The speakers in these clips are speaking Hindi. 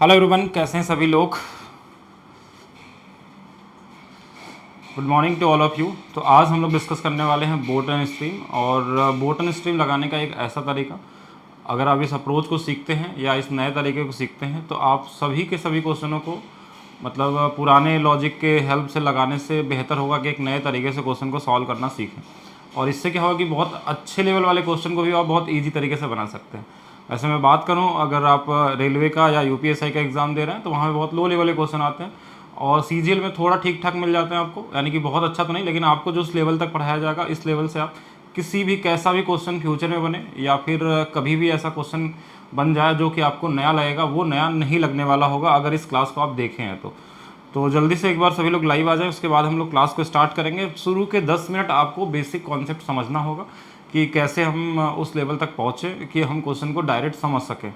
हेलो एवरीवन, कैसे हैं सभी लोग। Good morning to all of you. तो आज हम लोग डिस्कस करने वाले हैं बोट एंड स्ट्रीम। और बोट एंड स्ट्रीम लगाने का एक ऐसा तरीका, अगर आप इस अप्रोच को सीखते हैं या इस नए तरीके को सीखते हैं तो आप सभी के सभी क्वेश्चनों को मतलब पुराने लॉजिक के हेल्प से लगाने से बेहतर होगा कि एक नए तरीके से क्वेश्चन को सॉल्व करना सीखें। और इससे क्या होगा कि बहुत अच्छे लेवल वाले क्वेश्चन को भी आप बहुत ईजी तरीके से बना सकते हैं। वैसे मैं बात करूं, अगर आप रेलवे का या यूपीएससी का एग्ज़ाम दे रहे हैं तो वहाँ पे बहुत लो लेवल के क्वेश्चन आते हैं और सीजीएल में थोड़ा ठीक ठाक मिल जाते हैं आपको, यानी कि बहुत अच्छा तो नहीं, लेकिन आपको जो उस लेवल तक पढ़ाया जाएगा इस लेवल से आप किसी भी कैसा भी क्वेश्चन फ्यूचर में बने या फिर कभी भी ऐसा क्वेश्चन बन जाए जो कि आपको नया लगेगा, वो नया नहीं लगने वाला होगा अगर इस क्लास को आप देखें हैं तो जल्दी से एक बार सभी लोग लाइव आ जाए। उसके बाद हम लोग क्लास को स्टार्ट करेंगे। शुरू के 10 मिनट आपको बेसिक कॉन्सेप्ट समझना होगा कि कैसे हम उस लेवल तक पहुँचे कि हम क्वेश्चन को डायरेक्ट समझ सकें।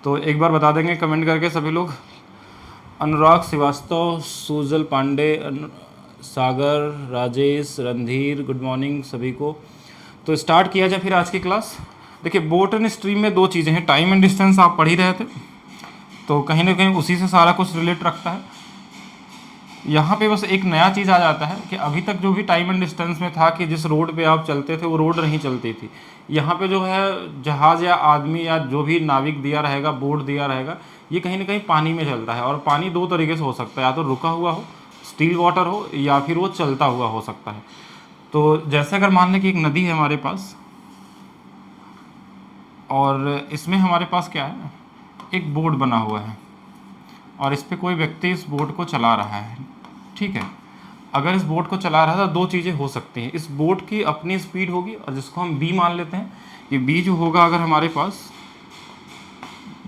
तो एक बार बता देंगे कमेंट करके सभी लोग। अनुराग श्रीवास्तव, सुजल पांडे, सागर, राजेश, रणधीर, गुड मॉर्निंग सभी को। तो स्टार्ट किया जाए फिर आज की क्लास। देखिए, बोट एंड स्ट्रीम में दो चीज़ें हैं। टाइम एंड डिस्टेंस आप पढ़ ही रहे थे, तो कहीं ना कहीं उसी से सारा कुछ रिलेट रखता है। यहाँ पे बस एक नया चीज़ आ जाता है कि अभी तक जो भी टाइम एंड डिस्टेंस में था कि जिस रोड पे आप चलते थे वो रोड नहीं चलती थी। यहाँ पे जो है जहाज़ या आदमी या जो भी नाविक दिया रहेगा, बोट दिया रहेगा, ये कहीं ना कहीं पानी में चलता है। और पानी दो तरीके से हो सकता है, या तो रुका हुआ हो, स्टिल वाटर हो, या फिर वो चलता हुआ हो सकता है। तो जैसे अगर मान लें कि एक नदी है हमारे पास और इसमें हमारे पास क्या है, एक बोट बना हुआ है और इस पर कोई व्यक्ति इस बोट को चला रहा है। ठीक है, अगर इस बोट को चला रहा था, दो चीज़ें हो सकती हैं। इस बोट की अपनी स्पीड होगी और जिसको हम बी मान लेते हैं, ये बी जो होगा अगर हमारे पास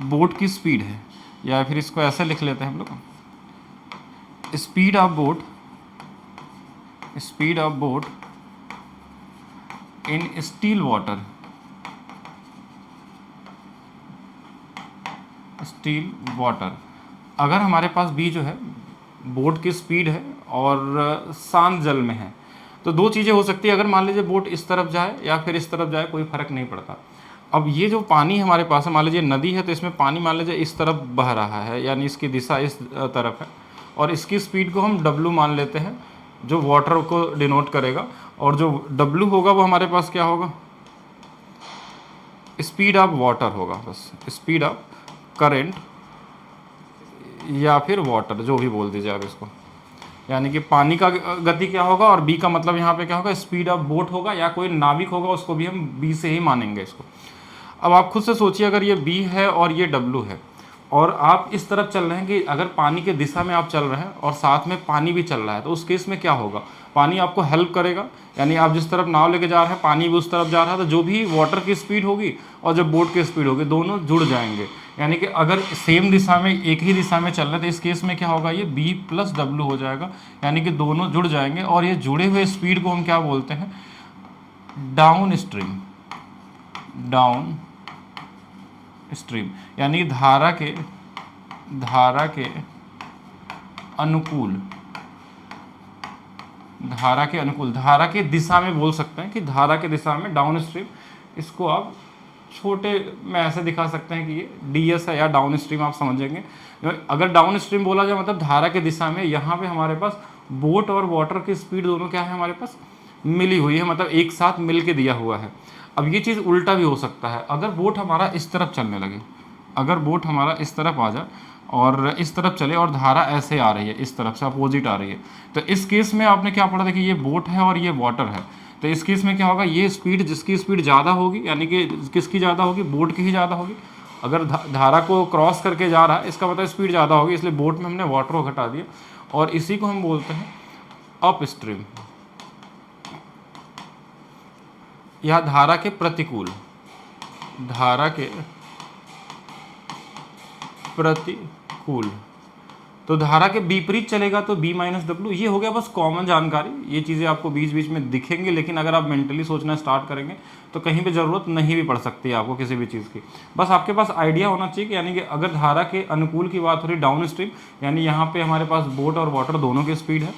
बोट की स्पीड है, या फिर इसको ऐसे लिख लेते हैं हम लोग, speed of boat in still water. अगर हमारे पास बी जो है बोट की स्पीड है और शांत जल में है, तो दो चीज़ें हो सकती है। अगर मान लीजिए बोट इस तरफ जाए या फिर इस तरफ जाए, कोई फ़र्क नहीं पड़ता। अब ये जो पानी हमारे पास है, मान लीजिए नदी है तो इसमें पानी मान लीजिए इस तरफ बह रहा है, यानी इसकी दिशा इस तरफ है, और इसकी स्पीड को हम W मान लेते हैं जो वाटर को डिनोट करेगा। और जो W होगा वो हमारे पास क्या होगा, स्पीड ऑफ वाटर होगा, बस स्पीड ऑफ करेंट या फिर वाटर, जो भी बोल दीजिए आप इसको। यानी कि पानी का गति क्या होगा और बी का मतलब यहाँ पे क्या होगा, स्पीड ऑफ बोट होगा, या कोई नाविक होगा उसको भी हम बी से ही मानेंगे इसको। अब आप खुद से सोचिए, अगर ये बी है और ये डब्लू है और आप इस तरफ चल रहे हैं कि अगर पानी के दिशा में आप चल रहे हैं और साथ में पानी भी चल रहा है, तो उस केस में क्या होगा, पानी आपको हेल्प करेगा। यानी आप जिस तरफ नाव लेके जा रहे हैं पानी भी उस तरफ जा रहा है, तो जो भी वाटर की स्पीड होगी और जो बोट की स्पीड होगी दोनों जुड़ जाएंगे। यानी कि अगर सेम दिशा में, एक ही दिशा में चल रहे हैं, तो इस केस में क्या होगा, ये बी प्लस डब्लू हो जाएगा। यानी कि दोनों जुड़ जाएंगे और ये जुड़े हुए स्पीड को हम क्या बोलते हैं, डाउन स्ट्रीम। यानी धारा के अनुकूल, धारा के दिशा में बोल सकते हैं कि धारा के दिशा में डाउन स्ट्रीम। इसको आप छोटे में ऐसे दिखा सकते हैं कि ये DS है या डाउन स्ट्रीम, आप समझेंगे। अगर डाउन स्ट्रीम बोला जाए मतलब धारा के दिशा में, यहाँ पे हमारे पास बोट और वाटर की स्पीड दोनों क्या है, हमारे पास मिली हुई है, मतलब एक साथ मिल के दिया हुआ है। अब ये चीज़ उल्टा भी हो सकता है। अगर बोट हमारा इस तरफ चलने लगे, अगर बोट हमारा इस तरफ आ जाए और इस तरफ चले और धारा ऐसे आ रही है, इस तरफ से अपोजिट आ रही है, तो इस केस में आपने क्या पढ़ा था कि ये बोट है और ये वाटर है। तो इस केस में क्या होगा, ये स्पीड, जिसकी स्पीड ज़्यादा होगी, यानी कि किसकी ज़्यादा होगी, बोट की ही ज़्यादा होगी। अगर धारा को क्रॉस करके जा रहा है, इसका मतलब स्पीड ज़्यादा होगी, इसलिए बोट में हमने वाटर को घटा दिया और इसी को हम बोलते हैं अप स्ट्रीम, या धारा के प्रतिकूल, तो धारा के विपरीत चलेगा तो B माइनस डब्लू। ये हो गया बस कॉमन जानकारी, ये चीज़ें आपको बीच बीच में दिखेंगी, लेकिन अगर आप मेंटली सोचना स्टार्ट करेंगे तो कहीं पे ज़रूरत नहीं भी पड़ सकती है आपको किसी भी चीज़ की। बस आपके पास आइडिया होना चाहिए कि यानी कि अगर धारा के अनुकूल की बात हो रही डाउन स्ट्रीम, यानी यहाँ पे हमारे पास बोट और वाटर दोनों की स्पीड है।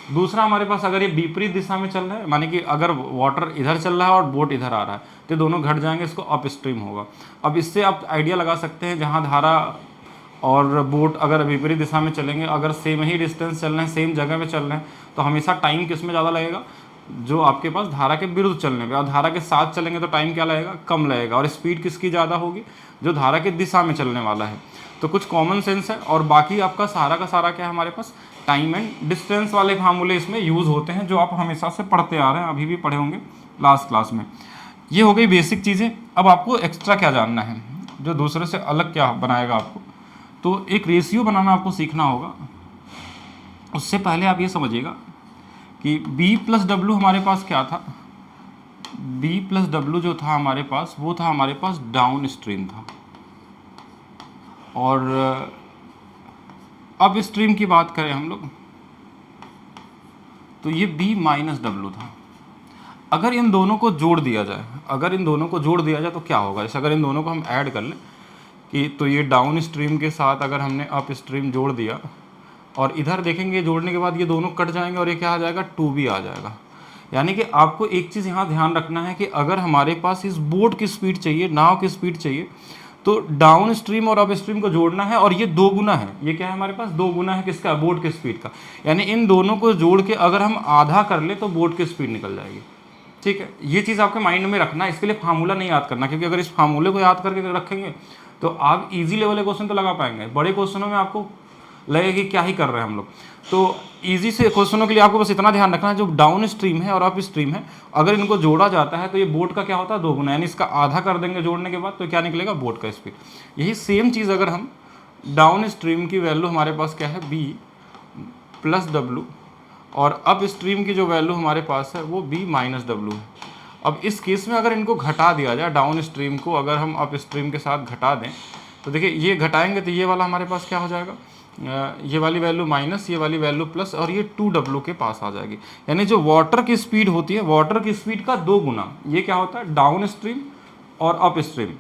दूसरा, हमारे पास अगर ये विपरीत दिशा में चल रहा है, माने कि अगर वाटर इधर चल रहा है और बोट इधर आ रहा है, तो दोनों घट जाएंगे, इसको अप स्ट्रीम होगा। अब इससे आप आइडिया लगा सकते हैं, जहाँ धारा और बोट अगर विपरीत दिशा में चलेंगे, अगर सेम ही डिस्टेंस चल रहे हैं, सेम जगह पे चल रहे हैं, तो हमेशा टाइम किस में ज़्यादा लगेगा, जो आपके पास धारा के विरुद्ध चलने पे। और धारा के साथ चलेंगे तो टाइम क्या लगेगा, कम लगेगा। और स्पीड किसकी ज़्यादा होगी, जो धारा की दिशा में चलने वाला है। तो कुछ कॉमन सेंस है। और बाकी आपका सारा का सारा क्या है, हमारे पास टाइम एंड डिस्टेंस वाले फार्मूले इसमें यूज़ होते हैं, जो आप हमेशा से पढ़ते आ रहे हैं, अभी भी पढ़े होंगे लास्ट क्लास में। ये हो गई बेसिक चीज़ें। अब आपको एक्स्ट्रा क्या जानना है, जो दूसरे से अलग क्या बनाएगा आपको, तो एक रेशियो बनाना आपको सीखना होगा। उससे पहले आप ये समझिएगा कि B प्लस डब्ल्यू हमारे पास क्या था, B प्लस डब्ल्यू जो था हमारे पास, वो था हमारे पास डाउन स्ट्रीम था। और अप स्ट्रीम की बात करें हम लोग, तो ये B माइनस डब्ल्यू था। अगर इन दोनों को जोड़ दिया जाए, तो क्या होगा, जैसे अगर इन दोनों को हम ऐड कर लें कि, तो ये डाउन स्ट्रीम के साथ अगर हमने अप स्ट्रीम जोड़ दिया, और इधर देखेंगे जोड़ने के बाद ये दोनों कट जाएंगे और ये क्या आ जाएगा, 2B आ जाएगा। यानी कि आपको एक चीज़ यहाँ ध्यान रखना है कि अगर हमारे पास इस बोट की स्पीड चाहिए, नाव की स्पीड चाहिए, तो डाउन स्ट्रीम और अप स्ट्रीम को जोड़ना है। और ये 2 गुना है, ये क्या है हमारे पास, 2 गुना है किसका, बोट की स्पीड का। यानी इन दोनों को जोड़ के अगर हम आधा कर ले तो बोट की स्पीड निकल जाएगी। ठीक है, ये चीज़ आपके माइंड में रखना है। इसके लिए फार्मूला नहीं याद करना, क्योंकि अगर इस फार्मूले को याद करके रखेंगे तो आप इजी लेवल के क्वेश्चन तो लगा पाएंगे। बड़े क्वेश्चनों में आपको लगेगा कि क्या ही कर रहे हैं हम लोग। तो इजी से क्वेश्चनों के लिए आपको बस इतना ध्यान रखना है, जो डाउन स्ट्रीम है और अप स्ट्रीम है, अगर इनको जोड़ा जाता है तो ये बोट का क्या होता है, 2 गुना, यानी इसका आधा कर देंगे जोड़ने के बाद, तो क्या निकलेगा, बोट का स्पीड। यही सेम चीज़ अगर हम डाउन स्ट्रीम की वैल्यू हमारे पास क्या है, B प्लस डब्ल्यू, और अप स्ट्रीम की जो वैल्यू हमारे पास है वो B माइनस डब्ल्यू है। अब इस केस में अगर इनको घटा दिया जाए, डाउन स्ट्रीम को अगर हम अप स्ट्रीम के साथ घटा दें, तो देखिए ये घटाएंगे तो ये वाला हमारे पास क्या हो जाएगा, ये वाली वैल्यू माइनस, ये वाली वैल्यू प्लस, और ये 2W के पास आ जाएगी। यानी जो वाटर की स्पीड होती है, वाटर की स्पीड का 2 गुना, ये क्या होता है, डाउन स्ट्रीम और अप स्ट्रीम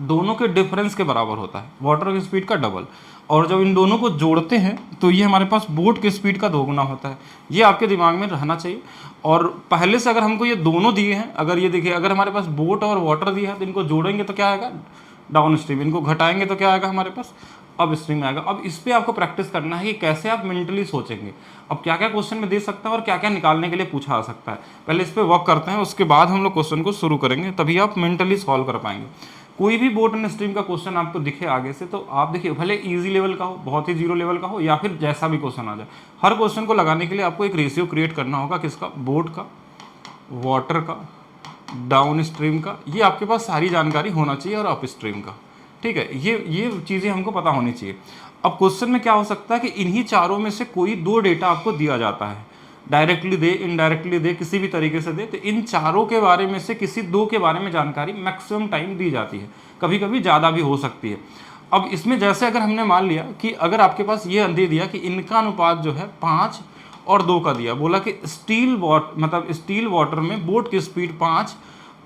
दोनों के डिफरेंस के बराबर होता है, वाटर की स्पीड का डबल। और जब इन दोनों को जोड़ते हैं तो ये हमारे पास बोट की स्पीड का 2 गुना होता है। ये आपके दिमाग में रहना चाहिए। और पहले से अगर हमको ये दोनों दिए हैं, अगर ये देखिए, अगर हमारे पास बोट और वाटर दिया है, तो इनको जोड़ेंगे तो क्या आएगा, डाउन स्ट्रीम, इनको घटाएंगे तो क्या आएगा हमारे पास, अब स्ट्रीम आएगा। अब इस पर आपको प्रैक्टिस करना है कि कैसे आप मेंटली सोचेंगे, अब क्या क्या क्वेश्चन में दे सकता है और क्या क्या निकालने के लिए पूछा आ सकता है। पहले इस पर वर्क करते हैं, उसके बाद हम लोग क्वेश्चन को शुरू करेंगे, तभी आप मेंटली सॉल्व कर पाएंगे। कोई भी बोट एंड स्ट्रीम का क्वेश्चन आपको दिखे आगे से, तो आप देखिए, भले इजी लेवल का हो, बहुत ही जीरो लेवल का हो, या फिर जैसा भी क्वेश्चन आ जाए, हर क्वेश्चन को लगाने के लिए आपको एक रेशियो क्रिएट करना होगा, किसका, बोट का, वाटर का, डाउन स्ट्रीम का। ये आपके पास सारी जानकारी होना चाहिए, और अप स्ट्रीम का। ठीक है, ये चीज़ें हमको पता होनी चाहिए। अब क्वेश्चन में क्या हो सकता है कि इन्हीं चारों में से कोई 2 डेटा आपको दिया जाता है, डायरेक्टली दे, इनडायरेक्टली दे, किसी भी तरीके से दे, तो इन चारों के बारे में से किसी 2 के बारे में जानकारी मैक्सिमम टाइम दी जाती है, कभी कभी ज़्यादा भी हो सकती है। अब इसमें जैसे अगर हमने मान लिया कि अगर आपके पास ये दे दिया कि इनका अनुपात जो है 5 और 2 का दिया, बोला कि स्टील वाटर में बोट की स्पीड 5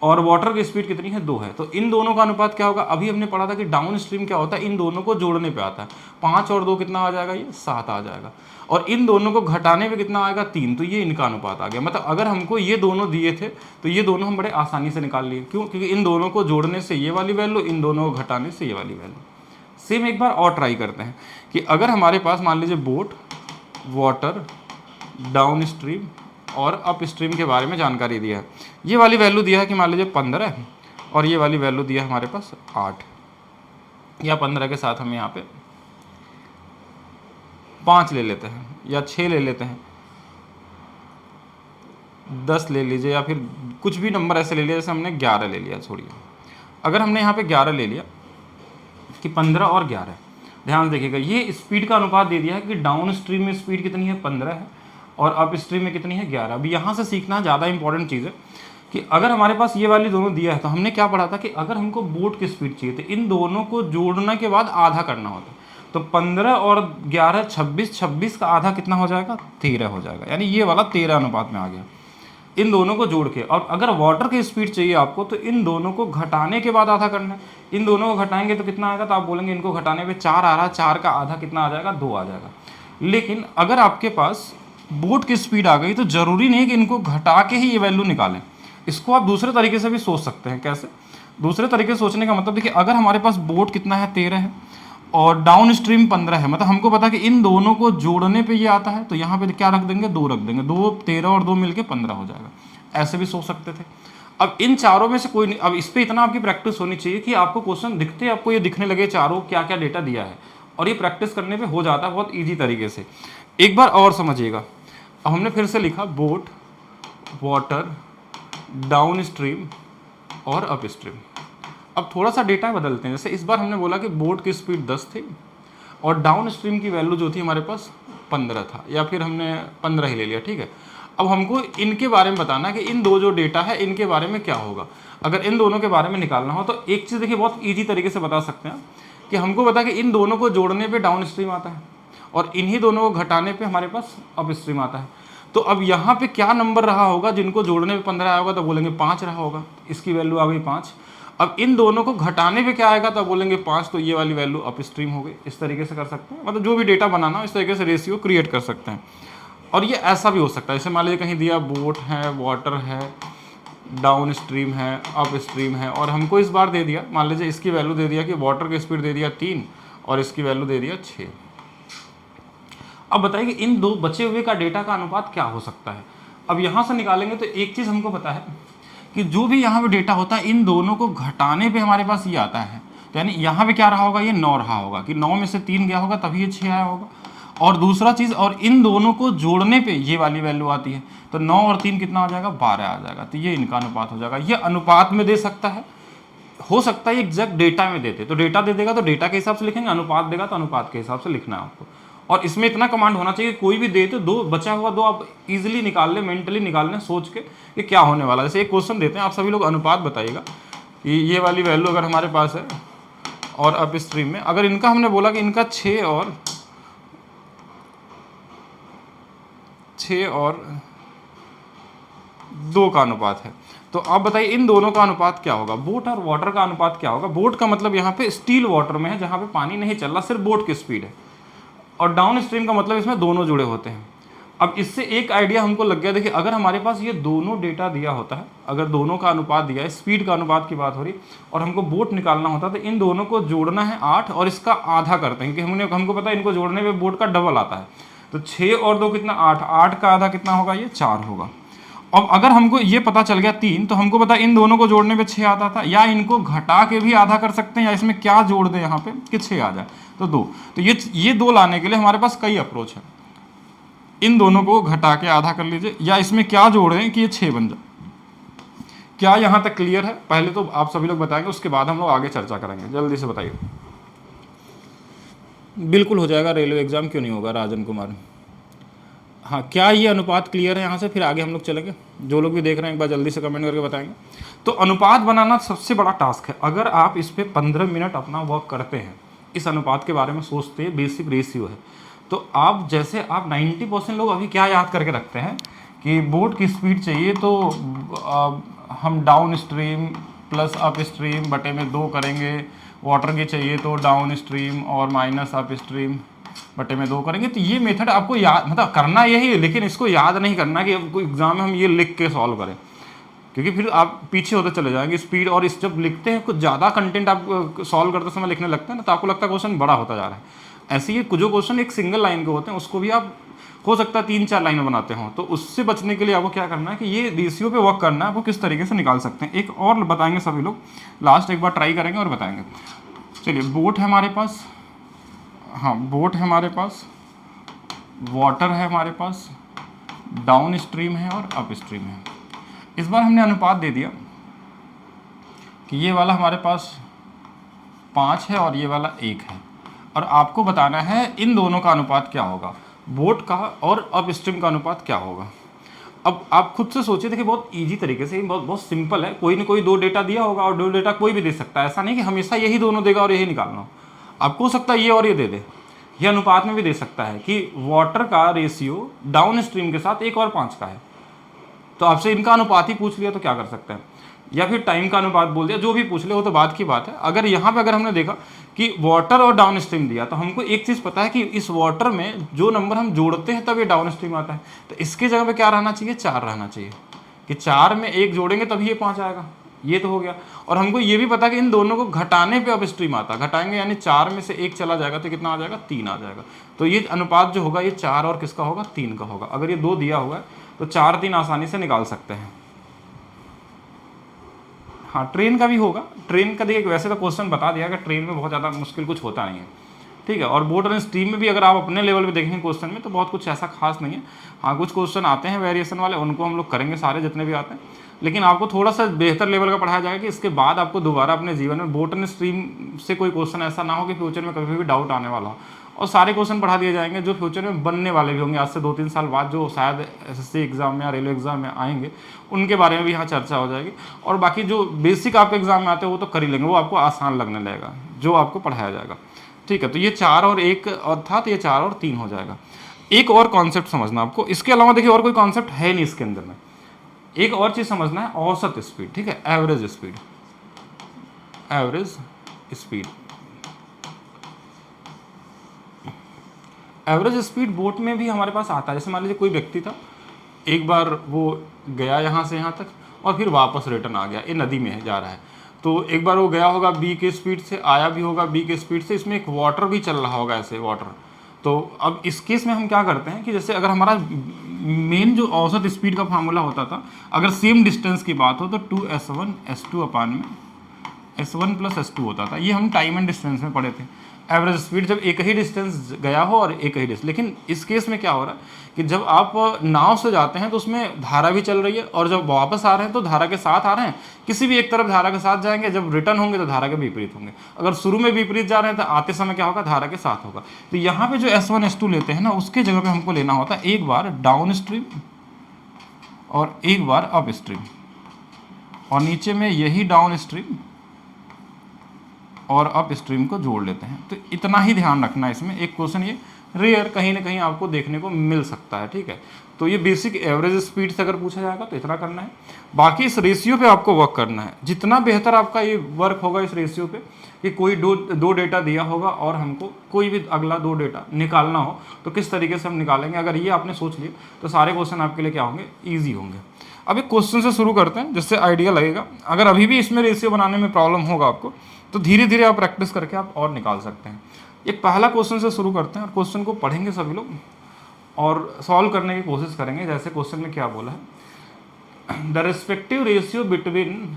और वाटर की स्पीड कितनी है, 2 है, तो इन दोनों का अनुपात क्या होगा। अभी हमने पढ़ा था कि डाउन स्ट्रीम क्या होता है, इन दोनों को जोड़ने पे आता है, 5 और 2 कितना आ जाएगा, ये 7 आ जाएगा, और इन दोनों को घटाने पे कितना आएगा, 3, तो ये इनका अनुपात आ गया। मतलब अगर हमको ये दोनों दिए थे तो ये दोनों हम बड़े आसानी से निकाल लिए, क्यों, क्योंकि इन दोनों को जोड़ने से ये वाली वैल्यू, इन दोनों को घटाने से ये वाली वैल्यू। सेम एक बार और ट्राई करते हैं कि अगर हमारे पास मान लीजिए बोट, वाटर, डाउन स्ट्रीम और अप स्ट्रीम के बारे में जानकारी दिया है, ये वाली वैल्यू दिया है कि मान लीजिए 15 है, और ये वाली वैल्यू दिया है हमारे पास 8, या 15 के साथ हम यहाँ पे 5 ले लेते हैं, या 6 ले लेते हैं, 10 ले लीजिए, या फिर कुछ भी नंबर ऐसे ले लिया, जैसे हमने 11 ले लिया, छोड़िए। अगर हमने यहाँ पे 11 ले लिया कि 15 और 11, ध्यान से देखिएगा, ये स्पीड का अनुपात दे दिया है कि डाउन स्ट्रीम में स्पीड कितनी है, 15 है, और अप स्ट्रीम में कितनी है, 11। अभी यहाँ से सीखना ज़्यादा इंपॉर्टेंट चीज़ है कि अगर हमारे पास ये वाली दोनों दिया है, तो हमने क्या पढ़ा था कि अगर हमको बोट की स्पीड चाहिए तो इन दोनों को जोड़ने के बाद आधा करना होता है। तो 15 और 11 26, 26 का आधा कितना हो जाएगा, 13 हो जाएगा, यानी ये वाला 13 अनुपात में आ गया इन दोनों को जोड़ के। और अगर वाटर की स्पीड चाहिए आपको, तो इन दोनों को घटाने के बाद आधा करना है। इन दोनों को घटाएंगे तो कितना आएगा, तो आप बोलेंगे इनको घटाने पे 4 आ रहा है, 4 का आधा कितना आ जाएगा, 2 आ जाएगा। लेकिन अगर आपके पास बोट की स्पीड आ गई तो ज़रूरी नहीं है कि इनको घटा के ही ये वैल्यू निकालें, इसको आप दूसरे तरीके से भी सोच सकते हैं। कैसे, दूसरे तरीके से सोचने का मतलब देखिए, अगर हमारे पास बोट कितना है, 13 है, और डाउन स्ट्रीम 15 है, मतलब हमको पता है कि इन दोनों को जोड़ने पे ये आता है, तो यहाँ पे क्या रख देंगे, 2 रख देंगे, 2 13 और 2 मिलके 15 हो जाएगा। ऐसे भी सोच सकते थे। अब इन चारों में से कोई नहीं, अब इस पे इतना आपकी प्रैक्टिस होनी चाहिए कि आपको क्वेश्चन दिखते आपको ये दिखने लगे चारों क्या क्या डेटा दिया है, और ये प्रैक्टिस करने पे हो जाता है बहुत ईजी तरीके से। एक बार और समझिएगा, अब हमने फिर से लिखा बोट, वाटर, डाउन स्ट्रीम और अप स्ट्रीम। अब थोड़ा सा डेटा बदलते हैं, जैसे इस बार हमने बोला कि बोट की स्पीड 10 थी और डाउन स्ट्रीम की वैल्यू जो थी हमारे पास 15 था, या फिर हमने 15 ही ले लिया, ठीक है। अब हमको इनके बारे में बताना है कि इन दो जो डेटा है इनके बारे में क्या होगा। अगर इन दोनों के बारे में निकालना हो तो एक चीज़ देखिए बहुत ईजी तरीके से बता सकते हैं कि हमको पता है कि इन दोनों को जोड़ने पे डाउन स्ट्रीम आता है और इन्हीं दोनों को घटाने पे हमारे पास अप स्ट्रीम आता है। तो अब यहाँ पे क्या नंबर रहा होगा, जिनको जोड़ने पे 15 आया होगा तो बोलेंगे 5 रहा होगा, इसकी वैल्यू आ गई 5। अब इन दोनों को घटाने पे क्या आएगा तो बोलेंगे 5, तो ये वाली वैल्यू अप स्ट्रीम हो गई। इस तरीके से कर सकते हैं, मतलब जो भी डेटा बनाना हो इस तरीके से रेशियो क्रिएट कर सकते हैं। और ये ऐसा भी हो सकता है, जैसे मान लीजिए कहीं दिया बोट है, वाटर है, डाउन स्ट्रीम है, अप स्ट्रीम है, और हमको इस बार दे दिया, मान लीजिए इसकी वैल्यू दे दिया कि वाटर की स्पीड दे दिया 3 और इसकी वैल्यू दे दिया 6। अब बताइए कि इन दो बचे हुए का डेटा का अनुपात क्या हो सकता है। अब यहाँ से निकालेंगे तो एक चीज़ हमको पता है कि जो भी यहाँ पे डेटा होता है इन दोनों को घटाने पे हमारे पास ये आता है, तो यानी यहाँ पे क्या रहा होगा, ये 9 रहा होगा, कि 9 में से 3 गया होगा तभी ये 6 आया होगा। और दूसरा चीज़, और इन दोनों को जोड़ने पे ये वाली वैल्यू आती है, तो 9 और 3 कितना आ जाएगा, 12 आ जाएगा। तो ये इनका अनुपात हो जाएगा। ये अनुपात में दे सकता है, हो सकता है एग्जैक्ट डेटा में देते, तो डेटा दे देगा तो डेटा के हिसाब से लिखेंगे, अनुपात देगा तो अनुपात के हिसाब से लिखना है आपको। और इसमें इतना कमांड होना चाहिए, कोई भी दे तो दो बचा हुआ दो आप इजीली निकाल लें, मेंटली निकाल लें सोच के कि क्या होने वाला है। जैसे एक क्वेश्चन देते हैं, आप सभी लोग अनुपात बताइएगा कि ये वाली वैल्यू अगर हमारे पास है और अप स्ट्रीम में अगर इनका हमने बोला कि इनका 6 और 2 का अनुपात है, तो आप बताइए इन दोनों का अनुपात क्या होगा, बोट और वाटर का अनुपात क्या होगा। बोट का मतलब यहाँ पे स्टील वाटर में है जहाँ पे पानी नहीं चल रहा, सिर्फ बोट की स्पीड है, और डाउन स्ट्रीम का मतलब इसमें दोनों जुड़े होते हैं। अब इससे एक आइडिया हमको लग गया, देखिए अगर हमारे पास ये दोनों डेटा दिया होता है, अगर दोनों का अनुपात दिया है, स्पीड का अनुपात की बात हो रही, और हमको बोट निकालना होता तो इन दोनों को जोड़ना है 8 और इसका आधा करते हैं, क्योंकि हमको पता है इनको जोड़ने पे बोट का डबल आता है, तो 6 और 2 कितना 8, 8 का आधा कितना होगा, ये 4 होगा। अब अगर हमको ये पता चल गया 3, तो हमको पता इन दोनों को जोड़ने पे 6 आता था, या इनको घटा के भी आधा कर सकते हैं, या इसमें क्या जोड़ दें यहाँ पे कि 6 आ जाए, तो 2। तो ये 2 लाने के लिए हमारे पास कई अप्रोच है। इन दोनों को घटा के आधा कर लीजिए, या इसमें क्या जोड़ें कि ये 6 बन जाए। क्या यहाँ तक क्लियर है? पहले तो आप सभी लोग बताएंगे, उसके बाद हम लोग आगे चर्चा करेंगे। जल्दी से बताइए। बिल्कुल हो जाएगा, रेलवे एग्जाम क्यों नहीं होगा, राजन कुमार। हाँ, क्या ये अनुपात क्लियर है यहाँ से, फिर आगे हम लोग चलेंगे। जो लोग भी देख रहे हैं एक बार जल्दी से कमेंट करके बताएंगे। तो अनुपात बनाना सबसे बड़ा टास्क है। अगर आप इस पर 15 मिनट अपना वर्क करते हैं, इस अनुपात के बारे में सोचते हैं, बेसिक रेशियो है, तो आप जैसे आप 90% लोग अभी क्या याद करके रखते हैं कि बोट की स्पीड चाहिए तो हम down stream plus up stream बटे में 2 करेंगे, वाटर की चाहिए तो डाउन स्ट्रीम और माइनस अप स्ट्रीम बटे में 2 करेंगे। तो ये मेथड आपको याद, मतलब करना यही है, लेकिन इसको याद नहीं करना कि कोई एग्जाम में हम ये लिख के सॉल्व करें, क्योंकि फिर आप पीछे होते चले जाएंगे। स्पीड और इस जब लिखते हैं कुछ ज़्यादा कंटेंट आप सॉल्व करते समय लिखने लगते हैं ना, तो आपको लगता है क्वेश्चन बड़ा होता जा रहा है। ऐसे ही जो क्वेश्चन एक सिंगल लाइन के होते हैं उसको भी आप हो सकता है 3-4 लाइन में बनाते हो, तो उससे बचने के लिए आपको क्या करना है कि ये रेशियो पे वर्क करना है, आपको किस तरीके से निकाल सकते हैं। एक और बताएंगे सभी लोग, लास्ट एक बार ट्राई करेंगे और बताएंगे। चलिए, बोट है हमारे पास, हाँ बोट है हमारे पास, वाटर है हमारे पास, डाउन स्ट्रीम है और अप स्ट्रीम है। इस बार हमने अनुपात दे दिया कि ये वाला हमारे पास 5 है और ये वाला 1 है, और आपको बताना है इन दोनों का अनुपात क्या होगा, बोट का और अप स्ट्रीम का अनुपात क्या होगा। अब आप खुद से सोचिए, देखिए बहुत इजी तरीके से, बहुत सिंपल है। कोई ना कोई 2 डेटा दिया होगा और 2 डेटा कोई भी दे सकता है, ऐसा नहीं कि हमेशा यही दोनों देगा और यही निकालना हो। आपको हो सकता है ये और ये दे दे, ये अनुपात में भी दे सकता है कि वाटर का रेशियो डाउन स्ट्रीम के साथ 1 और 5 का है, तो आपसे इनका अनुपात ही पूछ लिया तो क्या कर सकते हैं, या फिर टाइम का अनुपात बोल दिया, जो भी पूछ ले वो तो बात की बात है। अगर यहाँ पे अगर हमने देखा कि वाटर और डाउन स्ट्रीम दिया, तो हमको एक चीज़ पता है कि इस वाटर में जो नंबर हम जोड़ते हैं तब ये डाउन स्ट्रीम आता है, तो इसके जगह पे क्या रहना चाहिए, 4 रहना चाहिए, कि 4 में 1 जोड़ेंगे तभी ये 5 आएगा। ये तो हो गया। और हमको ये भी पता कि इन दोनों को घटाने पे अप स्ट्रीम आता, घटाएंगे यानी 4 में से 1 चला जाएगा तो कितना आ जाएगा, 3 आ जाएगा। तो ये अनुपात जो होगा ये 4 और किसका होगा, 3 का होगा। अगर ये 2 दिया हुआ है तो 4 3 आसानी से निकाल सकते हैं। हाँ, ट्रेन का भी होगा। ट्रेन का देखिए वैसे तो क्वेश्चन बता दिया कि ट्रेन में बहुत ज़्यादा मुश्किल कुछ होता नहीं है, ठीक है। और बोट और स्ट्रीम में भी अगर आप अपने लेवल पे देखेंगे क्वेश्चन में तो बहुत कुछ ऐसा खास नहीं है। हाँ, कुछ क्वेश्चन आते हैं वेरिएशन वाले, उनको हम लोग करेंगे सारे जितने भी आते हैं, लेकिन आपको थोड़ा सा बेहतर लेवल का पढ़ाया जाएगा कि इसके बाद आपको दोबारा अपने जीवन में बोट और स्ट्रीम से कोई क्वेश्चन ऐसा ना हो कि फ्यूचर में कभी भी डाउट आने वाला हो। और सारे क्वेश्चन पढ़ा दिए जाएंगे जो फ्यूचर में बनने वाले भी होंगे, आज से 2-3 साल बाद जो शायद एसएससी एग्जाम में या रेलवे एग्जाम में आएंगे, उनके बारे में भी यहाँ चर्चा हो जाएगी। और बाकी जो बेसिक आपके एग्जाम में आते हैं वो तो कर ही लेंगे, वो आपको आसान लगने लगेगा जो आपको पढ़ाया जाएगा, ठीक है। तो ये 4 और 1 और था, तो ये 4 और 3 हो जाएगा। एक और कॉन्सेप्ट समझना आपको, इसके अलावा देखिए और कोई कॉन्सेप्ट है नहीं इसके अंदर में। एक और चीज़ समझना है, औसत स्पीड, ठीक है, average speed. Average speed, average speed boat में भी हमारे पास आता है। जैसे मान लीजिए कोई व्यक्ति था, एक बार वो गया यहाँ से यहाँ तक और फिर वापस रिटर्न आ गया, ये नदी में जा रहा है। तो एक बार वो गया होगा बी के स्पीड से, आया भी होगा बी के स्पीड से, इसमें एक वाटर भी चल रहा होगा ऐसे वाटर। तो अब इस केस में हम क्या करते हैं कि जैसे अगर हमारा मेन जो औसत स्पीड का फार्मूला होता था, अगर सेम डिस्टेंस की बात हो तो 2s1 s2 अपान में s1 प्लस s2 होता था। ये हम टाइम एंड डिस्टेंस में पढ़े थे। एवरेज स्पीड जब एक ही डिस्टेंस गया हो और एक ही डिस्टेंस, लेकिन इस केस में क्या हो रहा है कि जब आप नाव से जाते हैं तो उसमें धारा भी चल रही है, और जब वापस आ रहे हैं तो धारा के साथ आ रहे हैं। किसी भी एक तरफ धारा के साथ जाएंगे, जब रिटर्न होंगे तो धारा के विपरीत होंगे। अगर शुरू में विपरीत जा रहे हैं तो आते समय क्या होगा, धारा के साथ होगा। तो यहाँ पे जो S1 S2 लेते हैं ना, उसके जगह पे हमको लेना होता है एक बार डाउन स्ट्रीम और एक बार अप स्ट्रीम, और नीचे में यही डाउन स्ट्रीम और अप स्ट्रीम को जोड़ लेते हैं। तो इतना ही ध्यान रखना है इसमें। एक क्वेश्चन ये रेयर कहीं ना कहीं आपको देखने को मिल सकता है, ठीक है। तो ये बेसिक एवरेज स्पीड से अगर पूछा जाएगा तो इतना करना है। बाकी इस रेशियो पे आपको वर्क करना है। जितना बेहतर आपका ये वर्क होगा इस रेशियो पे, कि कोई दो डेटा दिया होगा और हमको कोई भी अगला 2 डेटा निकालना हो तो किस तरीके से हम निकालेंगे, अगर ये आपने सोच लिया तो सारे क्वेश्चन आपके लिए क्या होंगे, ईजी होंगे। अब एक क्वेश्चन से शुरू करते हैं जिससे आइडिया लगेगा। अगर अभी भी इसमें रेशियो बनाने में प्रॉब्लम होगा आपको तो धीरे धीरे आप प्रैक्टिस करके आप और निकाल सकते हैं। एक पहला क्वेश्चन से शुरू करते हैं और क्वेश्चन को पढ़ेंगे सभी लोग और सॉल्व करने की कोशिश करेंगे। जैसे क्वेश्चन में क्या बोला है, the respective ratio between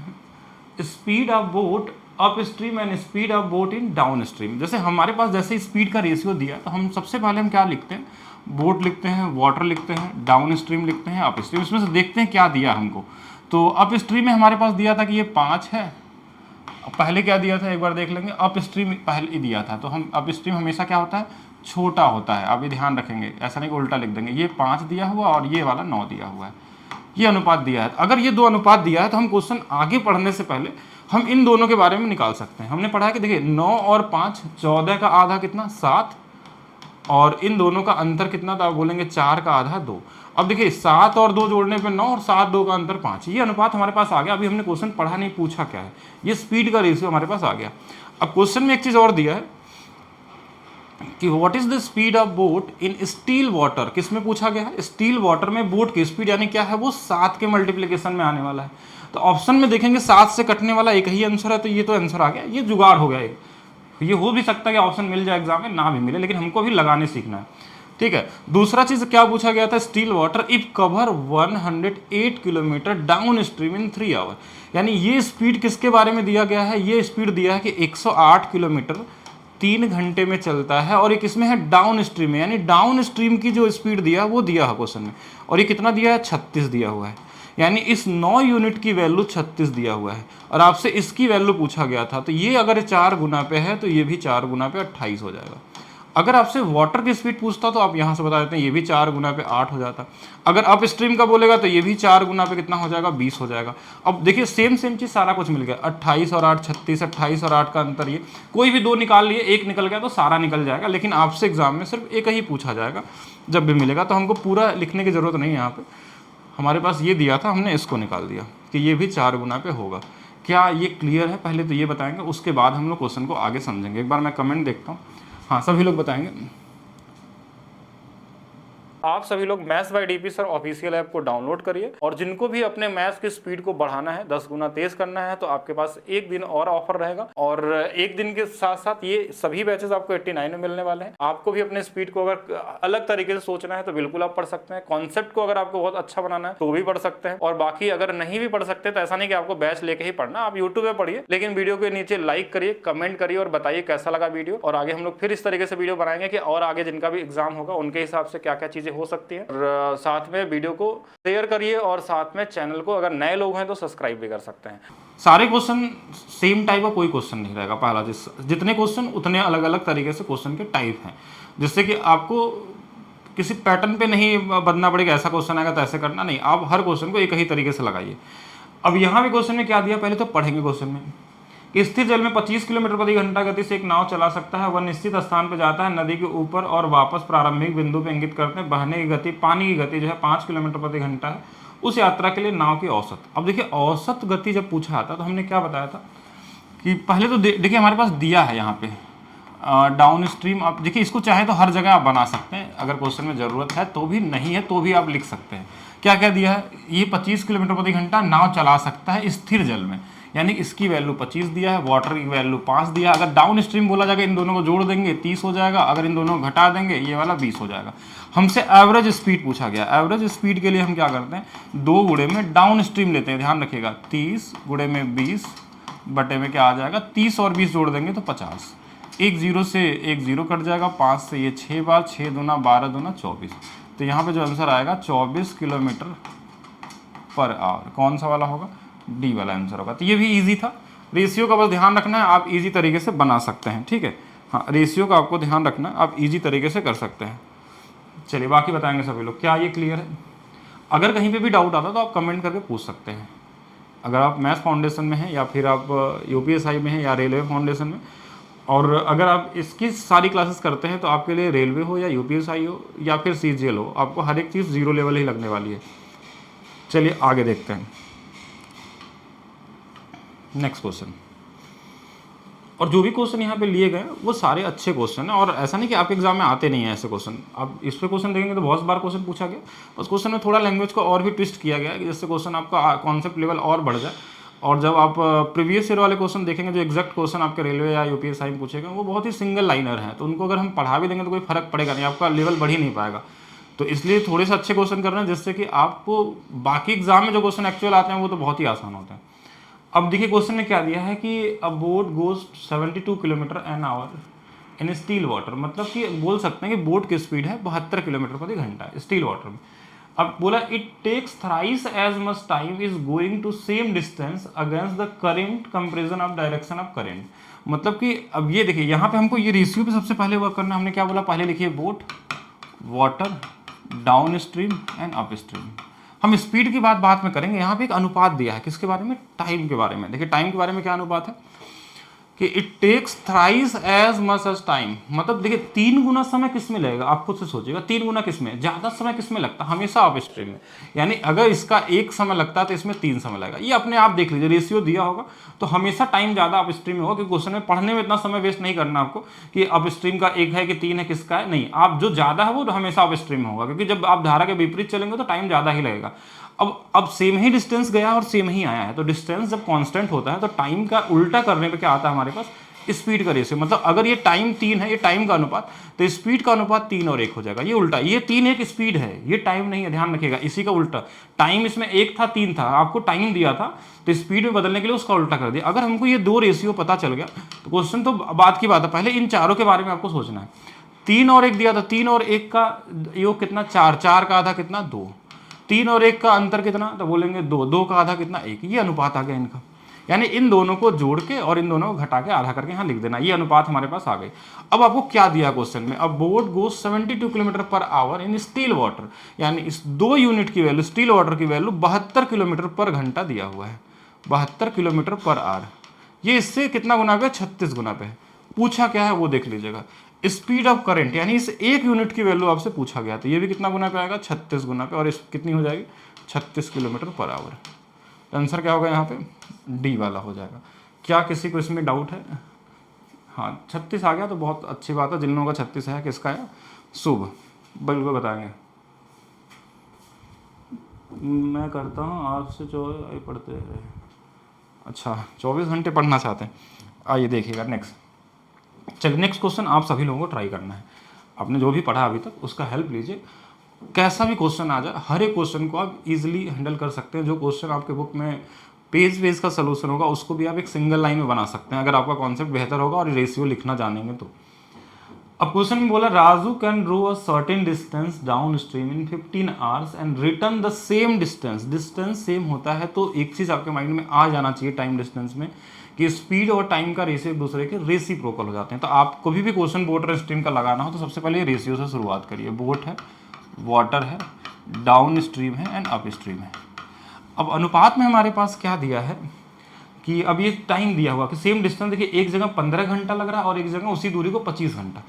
speed of boat up stream and speed of boat in down stream. जैसे हमारे पास जैसे स्पीड का रेशियो दिया तो हम सबसे पहले हम क्या लिखते हैं, बोट लिखते हैं, वाटर लिखते हैं, डाउन स्ट्रीम लिखते हैं, अप स्ट्रीम। इसमें से देखते हैं क्या दिया हमको। तो अप स्ट्रीम में हमारे पास दिया था कि ये 5 है। पहले क्या दिया था एक बार देख लेंगे, अप स्ट्रीम पहले दिया था। तो हम अप स्ट्रीम हमेशा क्या होता है, छोटा होता है। आप ये ध्यान रखेंगे, ऐसा नहीं कि उल्टा लिख देंगे। ये 5 दिया हुआ और ये वाला 9 दिया हुआ है, ये अनुपात दिया है। अगर ये 2 अनुपात दिया है तो हम क्वेश्चन आगे पढ़ने से पहले हम इन दोनों के बारे में निकाल सकते हैं। हमने पढ़ा है कि देखिए 9 और 5, 14 का आधा कितना, 7, और इन दोनों का अंतर कितना था, बोलेंगे 4 का आधा 2। अब देखिए 7 और 2 जोड़ने पे 9 और 7 2 का अंतर 5, ये अनुपात हमारे पास आ गया। अभी हमने क्वेश्चन पढ़ा नहीं, पूछा क्या है, ये स्पीड का रेशियो हमारे पास आ गया। अब क्वेश्चन में एक चीज़ और दिया है कि what is the speed of boat in still water. किस में पूछा गया है, स्टील वाटर में बोट की स्पीड यानी क्या है, वो 7 के मल्टीप्लिकेशन में आने वाला है। तो ऑप्शन में देखेंगे 7 से कटने वाला एक ही आंसर है, तो ये तो आंसर आ गया, ये जुगाड़ हो गया। एक ये हो भी सकता है कि ऑप्शन मिल जाए एग्जाम में, ना भी मिले, लेकिन हमको भी लगाने सीखना है, ठीक है। दूसरा चीज क्या पूछा गया था, still water if cover 108 kilometre down stream in 3 hour. यानी ये स्पीड किसके बारे में दिया गया है, ये स्पीड दिया है कि 108 किलोमीटर 3 घंटे में चलता है, और एक इसमें है डाउन स्ट्रीम में, यानी डाउन स्ट्रीम की जो स्पीड दिया वो दिया है क्वेश्चन में, और ये कितना दिया है, 36 दिया हुआ है। यानी इस 9 यूनिट की वैल्यू 36 दिया हुआ है, और आपसे इसकी वैल्यू पूछा गया था। तो ये अगर 4 गुना पे है तो ये भी 4 गुना पे 28 हो जाएगा। अगर आपसे वाटर की स्पीड पूछता तो आप यहाँ से बता देते हैं, ये भी 4 गुना पे 8 हो जाता। अगर अप स्ट्रीम का बोलेगा तो ये भी 4 गुना पे कितना हो जाएगा, 20 हो जाएगा। अब देखिए सेम चीज़ सारा कुछ मिल गया, 28 और 8 36, 28 और 8 का अंतर, ये कोई भी 2 निकाल लिए, एक निकल गया तो सारा निकल जाएगा। लेकिन आपसे एग्जाम में सिर्फ एक ही पूछा जाएगा जब भी मिलेगा, तो हमको पूरा लिखने की ज़रूरत नहीं है। यहाँ पर हमारे पास ये दिया था, हमने इसको निकाल दिया कि ये भी 4 गुना पे होगा। क्या ये क्लियर है, पहले तो ये बताएंगे, उसके बाद हम लोग क्वेश्चन को आगे समझेंगे। एक बार मैं कमेंट देखता हूँ, हाँ सभी लोग बताएंगे। आप सभी लोग maths by DP sir official app को डाउनलोड करिए, और जिनको भी अपने मैथ्स की स्पीड को बढ़ाना है, 10 गुना तेज करना है, तो आपके पास एक दिन और ऑफर रहेगा। और एक दिन के साथ साथ ये सभी बैचेस आपको 89 में मिलने वाले हैं। आपको भी अपने स्पीड को अगर अलग तरीके से सोचना है तो बिल्कुल आप पढ़ सकते हैं। कॉन्सेप्ट को अगर आपको बहुत अच्छा बनाना है तो भी पढ़ सकते हैं, और बाकी अगर नहीं भी पढ़ सकते तो ऐसा नहीं कि आपको बैच लेके ही पढ़ना, आप यूट्यूब पे पढ़िए, लेकिन वीडियो के नीचे लाइक करिए, कमेंट करिए और बताइए कैसा लगा वीडियो। और आगे हम लोग फिर इस तरीके से वीडियो बनाएंगे कि और आगे जिनका भी एग्जाम होगा उनके हिसाब से क्या क्या चीजें हो सकती है। और साथ में वीडियो को शेयर करिए, और साथ में चैनल को अगर नए लोग हैं तो सब्सक्राइब भी कर सकते हैं। सारे क्वेश्चन सेम टाइप का कोई क्वेश्चन नहीं रहेगा। पहला जितने क्वेश्चन उतने अलग अलग तरीके से क्वेश्चन के टाइप हैं, जिससे कि आपको किसी पैटर्न पे नहीं बनना पड़ेगा, ऐसा क्वेश्चन आएगा तो ऐसे करना नहीं, आप हर क्वेश्चन को एक ही तरीके से लगाइए। अब यहाँ भी क्वेश्चन में क्या दिया, पहले तो पढ़ेंगे क्वेश्चन में कि स्थिर जल में 25 किलोमीटर प्रति घंटा गति से एक नाव चला सकता है। वह निश्चित स्थान पर जाता है, नदी के ऊपर और वापस प्रारंभिक बिंदु पर इंगित करते हैं। बहने की गति, पानी की गति जो है 5 किलोमीटर प्रति घंटा है। उस यात्रा के लिए नाव की औसत। अब देखिए औसत गति जब पूछा जाता तो हमने क्या बताया था कि पहले तो देखिए हमारे पास दिया है यहाँ पे डाउन स्ट्रीम। आप देखिए इसको चाहे तो हर जगह आप बना सकते हैं, अगर क्वेश्चन में ज़रूरत है तो भी, नहीं है तो भी आप लिख सकते हैं। क्या क्या दिया है, ये 25 किलोमीटर प्रति घंटा नाव चला सकता है स्थिर जल में, यानी इसकी वैल्यू 25 दिया है, वाटर की वैल्यू 5 दिया है। अगर डाउन स्ट्रीम बोला जाएगा, इन दोनों को जोड़ देंगे 30 हो जाएगा, अगर इन दोनों को घटा देंगे ये वाला 20 हो जाएगा। हमसे एवरेज स्पीड पूछा गया। एवरेज स्पीड के लिए हम क्या करते हैं, 2 गुणे में डाउन स्ट्रीम लेते हैं, ध्यान रखिएगा 30 गुणे में 20 बटे में क्या आ जाएगा, 30 और 20 जोड़ देंगे तो 50। एक जीरो से एक जीरो कट जाएगा, 5 से ये 6 बार, 6 दूना 12 दूना 24। तो यहाँ पे जो आंसर आएगा 24 किलोमीटर पर आवर, कौन सा वाला होगा, डी वाला आंसर होगा। तो ये भी इजी था। रेशियो का बस ध्यान रखना है, आप इजी तरीके से बना सकते हैं, ठीक है। हाँ, रेशियो का आपको ध्यान रखना है, आप इजी तरीके से कर सकते हैं। चलिए बाकी बताएंगे सभी लोग, क्या ये क्लियर है। अगर कहीं पे भी डाउट आता तो आप कमेंट करके पूछ सकते हैं। अगर आप मैथ्स फाउंडेशन में हैं, या फिर आप यूपीएसआई में हैं, या रेलवे फाउंडेशन में, और अगर आप इसकी सारी क्लासेस करते हैं तो आपके लिए रेलवे हो या यूपीएसआई हो या फिर सीजीएल हो, आपको हर एक चीज़ 0 लेवल ही लगने वाली है। चलिए आगे देखते हैं नेक्स्ट क्वेश्चन। और जो भी क्वेश्चन यहाँ पे लिए गए वो सारे अच्छे क्वेश्चन हैं, और ऐसा नहीं कि आपके एग्जाम में आते नहीं है ऐसे क्वेश्चन। आप इस पे क्वेश्चन देखेंगे तो बहुत बार क्वेश्चन पूछा गया, बस क्वेश्चन में थोड़ा लैंग्वेज को और भी ट्विस्ट किया गया है, जिससे क्वेश्चन आपका कॉन्सेप्ट लेवल और बढ़ जाए। और जब आप प्रीवियस ईयर वाले क्वेश्चन देखेंगे, जो एग्जैक्ट क्वेश्चन आपके रेलवे या यूपीएसआई में पूछे गए, वो बहुत ही सिंगल लाइनर हैं, तो उनको अगर हम पढ़ा भी देंगे तो कोई फर्क पड़ेगा नहीं, आपका लेवल बढ़ ही नहीं पाएगा। तो इसलिए थोड़े से अच्छे क्वेश्चन करना है, जिससे कि आपको बाकी एग्जाम में जो क्वेश्चन एक्चुअल आते हैं वो तो बहुत ही आसान होते हैं। अब देखिए क्वेश्चन ने क्या दिया है कि अ boat goes 72 kilometre an hour in still water, मतलब कि बोल सकते हैं कि बोट की स्पीड है 72 किलोमीटर प्रति घंटा स्टील वाटर में। अब बोला it takes thrice as much time is going to same distance against the current comparison of direction of current. मतलब कि अब ये देखिए यहाँ पे हमको ये रेशियो पे सबसे पहले वर्क करना है। हमने क्या बोला, पहले लिखिए boat, water, down stream and up stream. हम स्पीड की बात बाद में करेंगे। यहाँ पे एक अनुपात दिया है, किसके बारे में, टाइम के बारे में। देखिए टाइम के बारे में क्या अनुपात है कि it takes thrice as much as time, मतलब देखिए 3 गुना समय किस में लगेगा, आप खुद से सोचिएगा 3 गुना किस में, ज़्यादा समय किस में लगता है, हमेशा अप स्ट्रीम में। यानी अगर इसका 1 समय लगता है तो इसमें 3 समय लगेगा। ये अपने आप देख लीजिए, रेशियो दिया होगा तो हमेशा टाइम ज़्यादा अप स्ट्रीम में होगा, क्योंकि क्वेश्चन में पढ़ने में इतना समय वेस्ट नहीं करना आपको कि अप स्ट्रीम का 1 है कि 3 है, किसका है, नहीं। आप जो ज़्यादा है वो हमेशा अप स्ट्रीम में होगा, क्योंकि जब आप धारा के विपरीत चलेंगे तो टाइम ज़्यादा ही लगेगा। अब सेम ही डिस्टेंस गया और सेम ही आया है, तो डिस्टेंस जब कांस्टेंट होता है तो टाइम का उल्टा करने पे क्या आता है हमारे पास, स्पीड का रेशियो। मतलब अगर ये टाइम 3 है, ये टाइम का अनुपात, तो स्पीड का अनुपात 3 और 1 हो जाएगा। ये उल्टा, ये 3 1 स्पीड है, ये टाइम नहीं है, ध्यान रखिएगा। इसी का उल्टा, टाइम इसमें 1 था 3 था, आपको टाइम दिया था तो स्पीड में बदलने के लिए उसका उल्टा कर दिया। अगर हमको ये 2 रेशियो पता चल गया तो क्वेश्चन तो बात की बात है, पहले इन चारों के बारे में आपको सोचना है। 3 और 1 दिया था, 3 और 1 का योग कितना, 4, 4 का आधा कितना, 2, 3 और 1 का अंतर कितना, तो बोलेंगे 2, 2 का आधा कितना, 1। ये अनुपात आ गया इनका। यानी इन दोनों को जोड़ के और इन दोनों को घटा के आधा करके यहाँ लिख देना, ये अनुपात हमारे पास आ गई। अब आपको क्या दिया क्वेश्चन में, अब boat goes 72 kilometre per hour in still water, यानी इस 2 यूनिट की वैल्यू, स्टील वाटर की वैल्यू 72 किलोमीटर पर घंटा दिया हुआ है, 72 किलोमीटर पर आवर। ये इससे कितना गुना पे, 36 गुना पे। पूछा क्या है वो देख लीजिएगा, स्पीड ऑफ करंट, यानी इस 1 यूनिट की वैल्यू आपसे पूछा गया, तो ये भी कितना गुना पे आएगा, 36 गुना पे, और इस कितनी हो जाएगी, 36 किलोमीटर पर आवर। आंसर क्या होगा यहाँ पे, डी वाला हो जाएगा। क्या किसी को इसमें डाउट है? हाँ 36 आ गया तो बहुत अच्छी बात है। जिन लोगों का 36 है, किसका है, शुभ, बिल्कुल बताएंगे। मैं करता हूँ 8 से 24 पढ़ते हैं। अच्छा 24 घंटे पढ़ना चाहते हैं। आइए देखिएगा नेक्स्ट। चलिए नेक्स्ट क्वेश्चन आप सभी लोगों को ट्राई करना है। आपने जो भी पढ़ा अभी तक उसका हेल्प लीजिए। कैसा भी क्वेश्चन आ जाए, हर एक क्वेश्चन को आप इजीली हैंडल कर सकते हैं। जो क्वेश्चन आपके बुक में पेज का सोल्यूशन होगा उसको भी आप एक सिंगल लाइन में बना सकते हैं, अगर आपका कॉन्सेप्ट बेहतर होगा और रेशियो लिखना जानेंगे तो। अब क्वेश्चन में बोला Raju can row a certain distance down stream in 15 hours and return the same distance. Distance same होता है तो एक चीज़ आपके माइंड में आ जाना चाहिए टाइम डिस्टेंस में कि स्पीड और टाइम का रेशियो एक दूसरे के रेसिप्रोकल हो जाते हैं। तो आप कभी भी क्वेश्चन बोट और स्ट्रीम का लगाना हो तो सबसे पहले रेशियो से शुरुआत करिए। बोट है, वाटर है, डाउन स्ट्रीम है एंड अप स्ट्रीम है। अब अनुपात में हमारे पास क्या दिया है कि अब ये टाइम दिया हुआ कि सेम डिस्टेंस, देखिए एक जगह 15 घंटा लग रहा है और एक जगह उसी दूरी को 25 घंटा।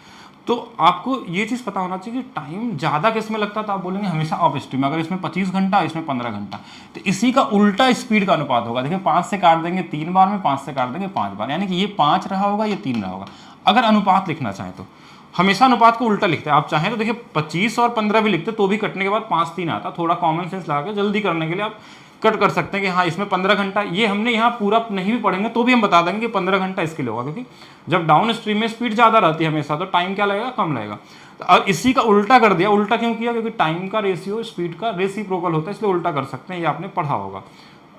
तो आपको ये चीज़ पता होना चाहिए कि टाइम ज़्यादा किस में लगता है तो आप बोलेंगे हमेशा अप स्ट्रीम में। अगर इसमें 25 घंटा इसमें 15 घंटा तो इसी का उल्टा स्पीड का अनुपात होगा। देखिए 5 से काट देंगे 3 बार में, 5 से काट देंगे 5 बार, यानी कि ये 5 रहा होगा, ये 3 रहा होगा। अगर अनुपात लिखना चाहें तो हमेशा अनुपात को उल्टा लिखते हैं। आप चाहें तो देखिए 25 और 15 भी लिखते तो भी कटने के बाद 5 3 आता। थोड़ा कॉमन सेंस लगा के जल्दी करने के लिए आप कट कर सकते हैं कि हाँ इसमें 15 घंटा, ये हमने यहाँ पूरा नहीं भी पढ़ेंगे तो भी हम बता देंगे कि 15 घंटा इसके लिए होगा, क्योंकि जब डाउन स्ट्रीम में स्पीड ज़्यादा रहती है हमेशा तो टाइम क्या लगेगा, कम लगेगा। और इसी का उल्टा कर दिया। उल्टा क्यों किया? क्योंकि टाइम का रेशियो स्पीड का रेसिप्रोकल होता है, इसलिए उल्टा कर सकते हैं। ये आपने पढ़ा होगा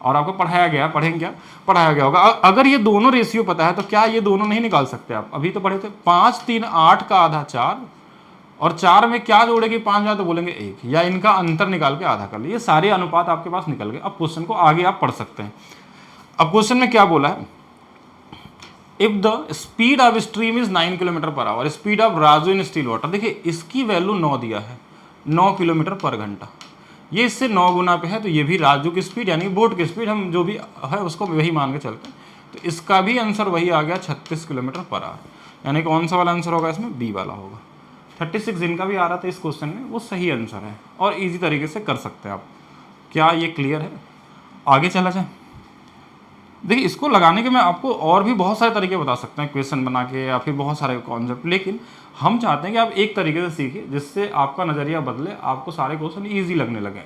और आपको पढ़ाया गया, पढ़ेंगे क्या, पढ़ाया गया होगा। अगर ये दोनों रेशियो पता है तो क्या ये दोनों नहीं निकाल सकते आप? अभी तो पढ़े थे 5 3 8 का आधा 4 और 4 में क्या जोड़ेगी 5 या तो बोलेंगे 1, या इनका अंतर निकाल के आधा कर लिए। ये सारे अनुपात आपके पास निकल गए। अब क्वेश्चन को आगे आप पढ़ सकते हैं। अब क्वेश्चन में क्या बोला है, if the speed of stream is 9 kilometre per our, speed of Raju in still water. देखिए इसकी वैल्यू 9 दिया है, 9 किलोमीटर पर घंटा। ये इससे 9 गुना पे है तो ये भी राजू की स्पीड यानी बोट की स्पीड, हम जो भी है उसको वही मान के चलते हैं। तो इसका भी आंसर वही आ गया 36 किलोमीटर पर आवर। यानी कौन सा वाला आंसर होगा इसमें? बी वाला होगा। 36 जिनका भी आ रहा था इस क्वेश्चन में वो सही आंसर है और इजी तरीके से कर सकते हैं आप। क्या ये क्लियर है? आगे चला जाए। देखिए इसको लगाने के मैं आपको और भी बहुत सारे तरीके बता सकते हैं, क्वेश्चन बना के या फिर बहुत सारे कॉन्सेप्ट, लेकिन हम चाहते हैं कि आप एक तरीके से सीखिए जिससे आपका नज़रिया बदले, आपको सारे क्वेश्चन ईजी लगने लगे।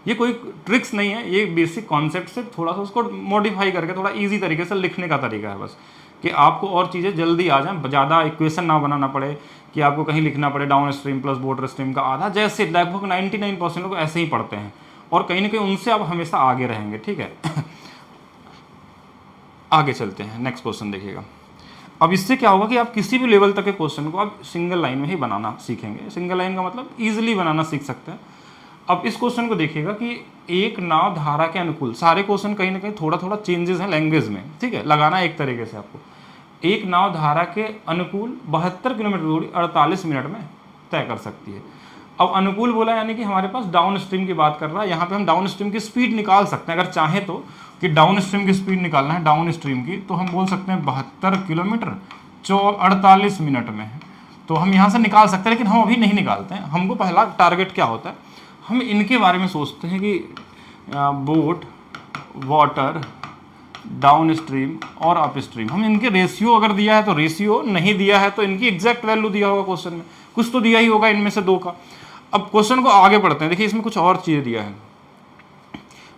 ये कोई ट्रिक्स नहीं है, ये बेसिक कॉन्सेप्ट से थोड़ा सा उसको मॉडिफाई करके थोड़ा ईजी तरीके से लिखने का तरीका है बस, कि आपको और चीज़ें जल्दी आ जाएं, ज़्यादा इक्वेशन ना बनाना पड़े कि आपको कहीं लिखना पड़े down stream plus water stream का आधा, जैसे लगभग 99% लोग ऐसे ही पढ़ते हैं और कहीं ना कहीं उनसे आप हमेशा आगे रहेंगे। ठीक है, आगे चलते हैं। नेक्स्ट क्वेश्चन देखिएगा। अब इससे क्या होगा कि आप किसी भी लेवल तक के क्वेश्चन को आप सिंगल लाइन में ही बनाना सीखेंगे। सिंगल लाइन का मतलब ईजिली बनाना सीख सकते हैं। अब इस क्वेश्चन को देखिएगा कि एक नाव धारा के अनुकूल, सारे क्वेश्चन कहीं ना कहीं थोड़ा थोड़ा चेंजेस हैं लैंग्वेज में, ठीक है, लगाना एक तरीके से आपको। एक नाव धारा के अनुकूल 72 किलोमीटर दूरी 48 मिनट में तय कर सकती है। अब अनुकूल बोला यानी कि हमारे पास डाउन स्ट्रीम की बात कर रहा है। यहाँ पे हम डाउन स्ट्रीम की स्पीड निकाल सकते हैं अगर चाहें तो, कि डाउन स्ट्रीम की स्पीड निकालना है डाउन स्ट्रीम की, तो हम बोल सकते हैं 72 किलोमीटर 48 मिनट में है। तो हम यहाँ से निकाल सकते हैं, लेकिन हम अभी नहीं निकालते हैं। हमको पहला टारगेट क्या होता है, हम इनके बारे में सोचते हैं कि बोट, वाटर, डाउन स्ट्रीम और अप स्ट्रीम, हम इनके रेशियो अगर दिया है तो रेशियो, नहीं दिया है तो इनकी एग्जैक्ट वैल्यू दिया होगा क्वेश्चन में, कुछ तो दिया ही होगा इनमें से दो का। अब क्वेश्चन को आगे बढ़ते हैं। देखिए इसमें कुछ और चीज़ें दिया है।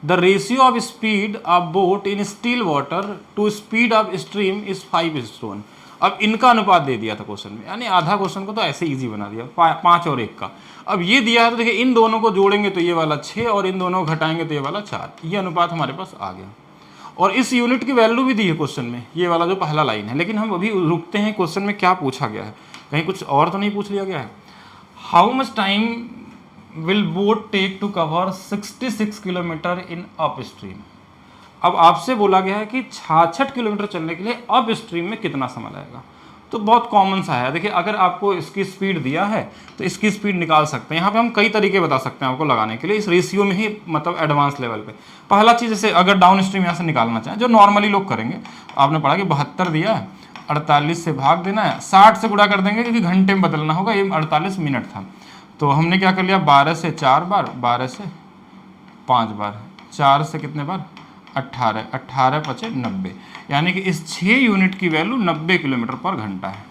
The ratio of speed of boat in still water to speed of stream is 5:1। अब इनका अनुपात दे दिया था क्वेश्चन में, यानी आधा क्वेश्चन को तो ऐसे इजी बना दिया, 5 और 1 का। अब ये दिया है तो देखिए इन दोनों को जोड़ेंगे तो ये वाला 6 और इन दोनों को घटाएंगे तो ये वाला 4, ये अनुपात हमारे पास आ गया। और इस यूनिट की वैल्यू भी दी है क्वेश्चन में, ये वाला जो पहला लाइन है। लेकिन हम अभी रुकते हैं क्वेश्चन में क्या पूछा गया है, कहीं कुछ और तो नहीं पूछ लिया गया है। How much time will boat take to cover 66 kilometre in up stream. अब आपसे बोला गया है कि 66 किलोमीटर चलने के लिए अप स्ट्रीम में कितना समय लगेगा। तो बहुत कॉमन सा है। देखिए अगर आपको इसकी स्पीड दिया है तो इसकी स्पीड निकाल सकते हैं। यहाँ पे हम कई तरीके बता सकते हैं आपको लगाने के लिए, इस रेशियो में ही, मतलब एडवांस लेवल पे। पहला चीज़ जैसे अगर डाउन स्ट्रीम यहाँ से निकालना चाहें, जो नॉर्मली लोग करेंगे, आपने पढ़ा कि 72 दिया है, 48 से भाग देना है, 60 से गुणा कर देंगे क्योंकि घंटे में बदलना होगा, ये 48 मिनट था। तो हमने क्या कर लिया, 12 से 4 बार, 12 से 5 बार, 4 से कितने बार, 18, 18 पचे 90, यानी कि इस 6 यूनिट की वैल्यू 90 किलोमीटर पर घंटा है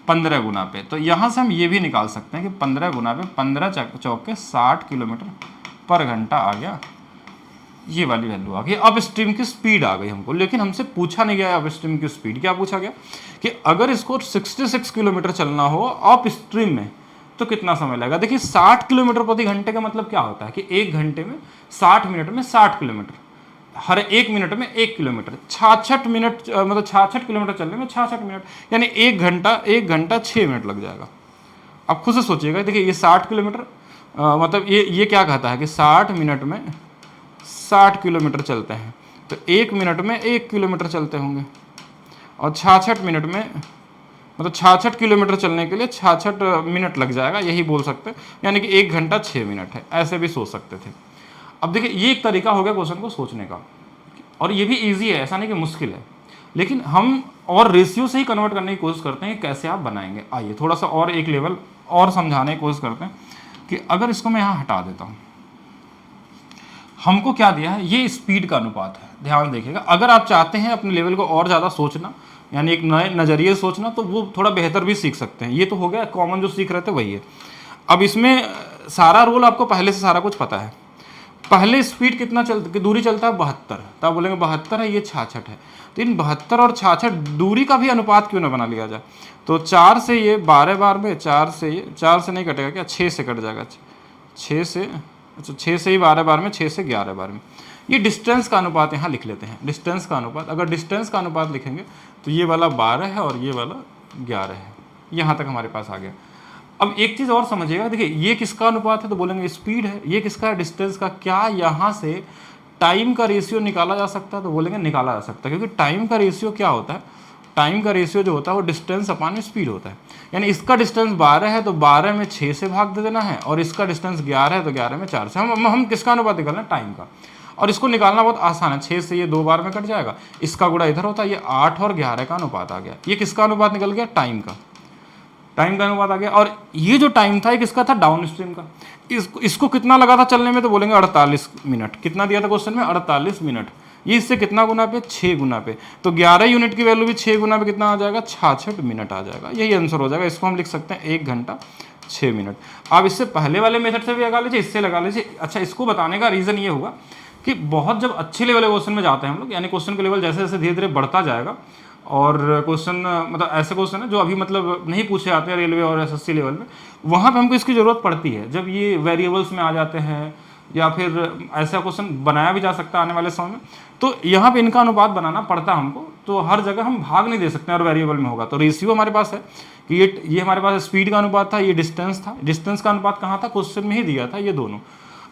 15 गुना पे। तो यहाँ से हम ये भी निकाल सकते हैं कि 15 गुना पे 15 चौके 60 किलोमीटर पर घंटा आ गया, ये वाली वैल्यू आ गई। अप स्ट्रीम की स्पीड आ गई हमको, लेकिन हमसे पूछा नहीं गया अप स्ट्रीम की स्पीड। क्या पूछा गया कि अगर इसको 66 किलोमीटर चलना हो अप स्ट्रीम में तो कितना समय लगेगा। देखिए 60 किलोमीटर प्रति घंटे का मतलब क्या होता है कि 1 घंटे में 60 मिनट में 60 किलोमीटर, हर 1 मिनट में 1 किलोमीटर, 66 मिनट मतलब 66 किलोमीटर चलने में 66 मिनट, यानी 1 घंटा 6 मिनट लग जाएगा। अब खुद से सोचिएगा, देखिए ये 60 किलोमीटर मतलब ये क्या कहता है कि 60 मिनट में 60 किलोमीटर चलते हैं, तो 1 मिनट में 1 किलोमीटर चलते होंगे, और 66 मिनट में मतलब 66 किलोमीटर चलने के लिए 66 मिनट लग जाएगा, यही बोल सकते हैं, यानी कि 1 घंटा 6 मिनट है, ऐसे भी सोच सकते थे। अब देखिए ये एक तरीका हो गया क्वेश्चन को सोचने का, और ये भी ईजी है, ऐसा नहीं कि मुश्किल है, लेकिन हम और रेशियो से ही कन्वर्ट करने की कोशिश करते हैं कि कैसे आप बनाएंगे। आइए थोड़ा सा और एक लेवल और समझाने की कोशिश करते हैं कि अगर इसको मैं यहाँ हटा देता हूँ, हमको क्या दिया है, ये स्पीड का अनुपात है। ध्यान देखिएगा, अगर आप चाहते हैं अपने लेवल को और ज़्यादा सोचना, यानी एक नए नज़रिए से सोचना, तो वो थोड़ा बेहतर भी सीख सकते हैं। ये तो हो गया कॉमन, जो सीख रहे थे वही है। अब इसमें सारा रूल आपको पहले से सारा कुछ पता है। पहले स्पीड कितना दूरी चलता है 72, तो आप बोलेंगे 72 है, ये 66 है, तो इन 72 और 66 दूरी का भी अनुपात क्यों ना बना लिया जाए। तो 4 से ये 12 बार में, 4 से ये 4 से नहीं कटेगा क्या, 6 से कट जाएगा, 6 से, अच्छा 6 से ही 12 बार में, 6 से 11 बार में। ये डिस्टेंस का अनुपात यहाँ लिख लेते हैं, डिस्टेंस का अनुपात। अगर डिस्टेंस का अनुपात लिखेंगे तो ये वाला 12 है और ये वाला 11 है, यहाँ तक हमारे पास आ गया। अब एक चीज़ और समझिएगा, देखिए ये किसका अनुपात है, तो बोलेंगे स्पीड है। ये किसका है, डिस्टेंस का। क्या यहाँ से टाइम का रेशियो निकाला जा सकता है, तो बोलेंगे निकाला जा सकता है, क्योंकि टाइम का रेशियो क्या होता है, टाइम का रेशियो जो होता है वो डिस्टेंस अपॉन स्पीड होता है। यानी इसका डिस्टेंस 12 है तो 12 में 6 से भाग दे देना है, और इसका डिस्टेंस 11 है तो 11 में 4 से। हम किसका अनुपात निकालना है, टाइम का। और इसको निकालना बहुत आसान है, 6 से ये 2 बार में कट जाएगा, इसका गुणा इधर होता है, ये 8 और 11 का अनुपात आ गया। ये किसका अनुपात निकल गया, टाइम का, टाइम का अनुपात आ गया। और ये जो टाइम था ये किसका था, डाउन स्ट्रीम का। इसको कितना लगा था चलने में, तो बोलेंगे 48 मिनट। कितना दिया था क्वेश्चन में, 48 मिनट। ये इससे कितना गुना पे, 6 गुना पे, तो 11 यूनिट की वैल्यू भी 6 गुना पे कितना आ जाएगा, 66 मिनट आ जाएगा। यही आंसर हो जाएगा। इसको हम लिख सकते हैं 1 घंटा 6 मिनट। आप इससे पहले वाले मेथड से भी लगा लीजिए, इससे लगा लीजिए। अच्छा, इसको बताने का रीज़न ये होगा कि बहुत जब अच्छे लेवल के क्वेश्चन में जाते हैं हम लोग, यानी क्वेश्चन का लेवल जैसे जैसे धीरे धीरे बढ़ता जाएगा, और क्वेश्चन मतलब ऐसे क्वेश्चन है जो अभी मतलब नहीं पूछे जाते हैं रेलवे और एसएससी लेवल में, वहाँ पे हमको इसकी ज़रूरत पड़ती है। जब ये वेरिएबल्स में आ जाते हैं, या फिर ऐसा क्वेश्चन बनाया भी जा सकता है आने वाले समय में, तो यहाँ पे इनका अनुपात बनाना पड़ता है हमको। तो हर जगह हम भाग नहीं दे सकते हैं, और वेरिएबल में होगा। तो रेशियो हमारे पास है कि ये हमारे पास स्पीड का अनुपात था, ये डिस्टेंस था। डिस्टेंस का अनुपात कहाँ था, क्वेश्चन में ही दिया था, ये दोनों।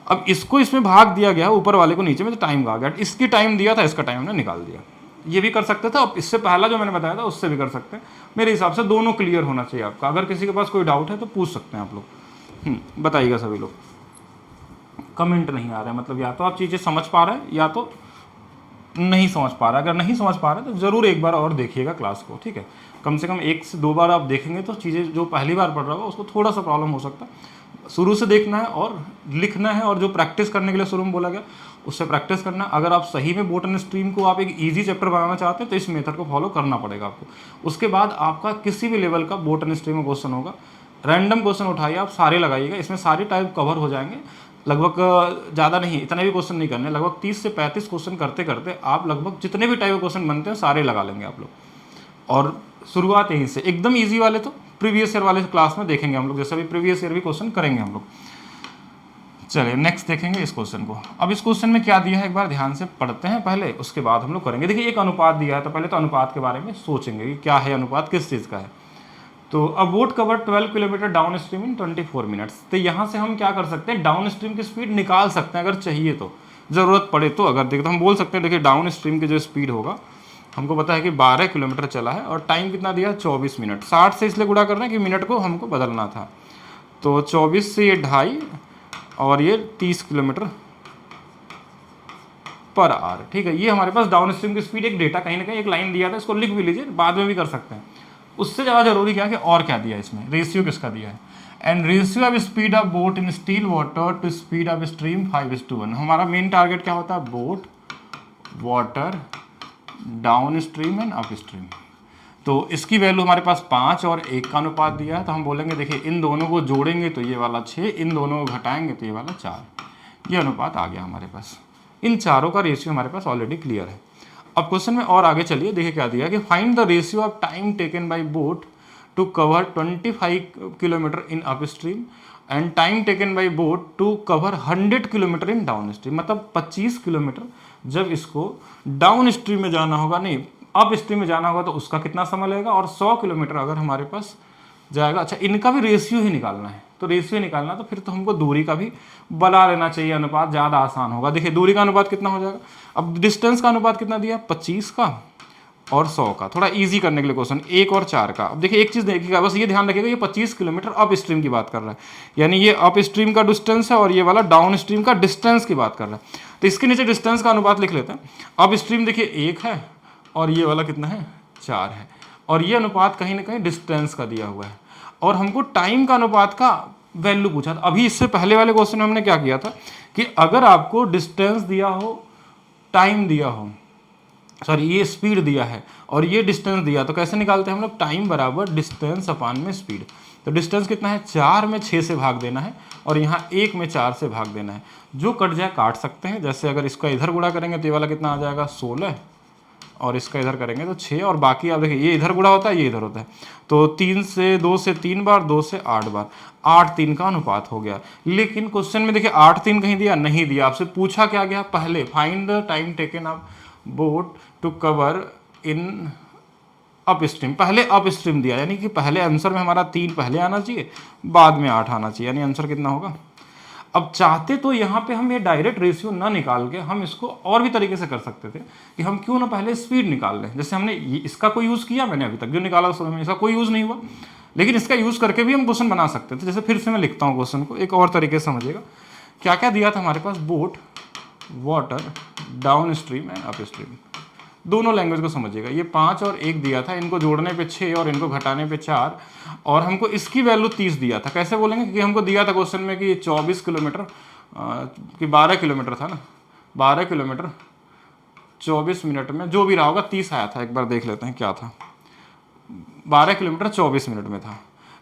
अब इसको इसमें भाग दिया गया, ऊपर वाले को नीचे में, तो टाइम का आ गया। इसकी टाइम दिया था, इसका टाइम हमने निकाल दिया। ये भी कर सकते थे, और इससे पहला जो मैंने बताया था उससे भी कर सकते हैं। मेरे हिसाब से दोनों क्लियर होना चाहिए आपका। अगर किसी के पास कोई डाउट है तो पूछ सकते हैं आप लोग। बताइएगा सभी लोग। कमेंट नहीं आ रहे, मतलब या तो आप चीज़ें समझ पा रहे हैं या तो नहीं समझ पा रहे। अगर नहीं समझ पा रहे तो ज़रूर एक बार और देखिएगा क्लास को, ठीक है। कम से कम 1 से 2 बार आप देखेंगे तो चीज़ें, जो पहली बार पढ़ रहा होगा उसको थोड़ा सा प्रॉब्लम हो सकता है। शुरू से देखना है और लिखना है, और जो प्रैक्टिस करने के लिए शुरू में बोला गया उससे प्रैक्टिस करना। अगर आप सही में बोटनी स्ट्रीम को आप एक इजी चैप्टर बनाना चाहते हैं तो इस मेथड को फॉलो करना पड़ेगा आपको। उसके बाद आपका किसी भी लेवल का बोटनी स्ट्रीम में क्वेश्चन होगा, रैंडम क्वेश्चन उठाइए, आप सारे लगाइएगा, इसमें सारे टाइप कवर हो जाएंगे। लगभग ज़्यादा नहीं, इतने भी क्वेश्चन नहीं करने, लगभग 30 से 35 क्वेश्चन करते करते आप लगभग जितने भी टाइप के क्वेश्चन बनते हैं सारे लगा लेंगे आप लोग। और शुरुआत यहीं से, एकदम ईजी वाले तो प्रीवियस ईयर वाले क्लास में देखेंगे हम लोग, जैसे भी प्रीवियस ईयर भी क्वेश्चन करेंगे हम लोग। चलिए नेक्स्ट देखेंगे इस क्वेश्चन को। अब इस क्वेश्चन में क्या दिया है एक बार ध्यान से पढ़ते हैं पहले, उसके बाद हम लोग करेंगे। देखिए एक अनुपात दिया है, तो पहले तो अनुपात के बारे में सोचेंगे कि क्या है अनुपात, किस चीज़ का है। तो अ boat cover 12 kilometre down stream इन 24 मिनट्स। तो यहाँ से हम क्या कर सकते हैं, डाउन स्ट्रीम की स्पीड निकाल सकते हैं अगर चाहिए तो, ज़रूरत पड़े तो। अगर देखिए तो हम बोल सकते हैं, देखिए डाउन स्ट्रीम की जो स्पीड होगा, हमको पता है कि 12 किलोमीटर चला है, और टाइम कितना दिया है 24 मिनट। 60 से इसलिए गुणा कर रहे हैं कि मिनट को हमको बदलना था। तो 24 से ये 2.5 और ये 30 किलोमीटर पर आवर, ठीक है। ये हमारे पास डाउन स्ट्रीम की स्पीड, एक डेटा कहीं ना कहीं एक लाइन दिया था, इसको लिख भी लीजिए, बाद में भी कर सकते हैं। उससे ज़्यादा जरूरी क्या है कि और क्या दिया है इसमें, रेशियो किसका दिया है, and ratio of speed of boat in still water to speed of stream 5:1। हमारा मेन टारगेट क्या होता है, boat, water, down stream and up stream. तो इसकी वैल्यू हमारे पास 5 और 1 का अनुपात दिया है। तो हम बोलेंगे देखिए इन दोनों को जोड़ेंगे तो ये वाला 6, इन दोनों को घटाएंगे तो ये वाला 4। ये अनुपात आ गया हमारे पास। इन चारों का रेशियो हमारे पास ऑलरेडी क्लियर है। अब क्वेश्चन में और आगे चलिए, देखिए क्या दिया कि find the ratio of time taken by boat to cover 25 kilometre in up stream and time taken by boat to cover 100 kilometre in down stream. मतलब 25 किलोमीटर जब इसको डाउन स्ट्रीम में जाना होगा, नहीं अप स्ट्रीम में जाना होगा, तो उसका कितना समय लगेगा, और 100 किलोमीटर अगर हमारे पास जाएगा। अच्छा, इनका भी रेशियो ही निकालना है, तो रेशियो निकालना तो फिर तो हमको दूरी का भी बना लेना चाहिए, अनुपात ज़्यादा आसान होगा। देखिए दूरी का अनुपात कितना हो जाएगा, अब डिस्टेंस का अनुपात कितना दिया, 25 का और 100 का। थोड़ा इजी करने के लिए क्वेश्चन 1 और 4 का। अब देखिए एक चीज़ देखिएगा, बस ये ध्यान रखिएगा, ये 25 किलोमीटर अप स्ट्रीम की बात कर रहा है, यानी ये अप स्ट्रीम का डिस्टेंस है और ये वाला डाउन स्ट्रीम का डिस्टेंस की बात कर रहा है। तो इसके नीचे डिस्टेंस का अनुपात लिख लेते हैं। अप स्ट्रीम देखिए 1 है और ये वाला कितना है, 4 है, और ये अनुपात कहीं ना कहीं डिस्टेंस का दिया हुआ है। और हमको टाइम का अनुपात का वैल्यू पूछा था। अभी इससे पहले वाले क्वेश्चन में हमने क्या किया था कि अगर आपको डिस्टेंस दिया हो, टाइम दिया हो, सॉरी ये स्पीड दिया है और ये डिस्टेंस दिया, तो कैसे निकालते हैं हम लोग, टाइम बराबर डिस्टेंस अपान में स्पीड। तो डिस्टेंस कितना है, 4 में 6 से भाग देना है और यहाँ 1 में 4 से भाग देना है। जो कट जाए काट सकते हैं, जैसे अगर इसका इधर गुणा करेंगे तो ये वाला कितना आ जाएगा, 16, और इसका इधर करेंगे तो 6, और बाकी आप देखिए ये इधर गुणा होता है, ये इधर होता है, तो 2 से 3 बार, 2 से 8 बार, 8-3 का अनुपात हो गया। लेकिन क्वेश्चन में देखिए 8-3 कहीं दिया नहीं दिया, आपसे पूछा क्या गया, पहले find the time taken up boat to cover in up stream, पहले अप स्ट्रीम दिया, यानी कि पहले आंसर में हमारा 3 पहले आना चाहिए, बाद में 8 आना चाहिए, यानी आंसर कितना होगा। अब चाहते तो यहाँ पे हम ये डायरेक्ट रेशियो ना निकाल के हम इसको और भी तरीके से कर सकते थे कि हम क्यों ना पहले स्पीड निकाल लें। जैसे हमने इसका कोई यूज़ किया, मैंने अभी तक जो निकाला उसमें इसका कोई यूज़ नहीं हुआ, लेकिन इसका यूज़ करके भी हम क्वेश्चन बना सकते थे। जैसे फिर से मैं लिखता हूँ क्वेश्चन को एक और तरीके से समझिएगा। क्या क्या दिया था हमारे पास, boat, water, down stream and up stream, दोनों लैंग्वेज को समझिएगा। ये 5 और 1 दिया था, इनको जोड़ने पे 6 और इनको घटाने पे 4, और हमको इसकी वैल्यू 30 दिया था। कैसे बोलेंगे, क्योंकि हमको दिया था क्वेश्चन में कि 24 किलोमीटर कि 12 किलोमीटर था ना, 12 किलोमीटर 24 मिनट में, जो भी रहा होगा 30 आया था, एक बार देख लेते हैं क्या था, 12 किलोमीटर 24 मिनट में था।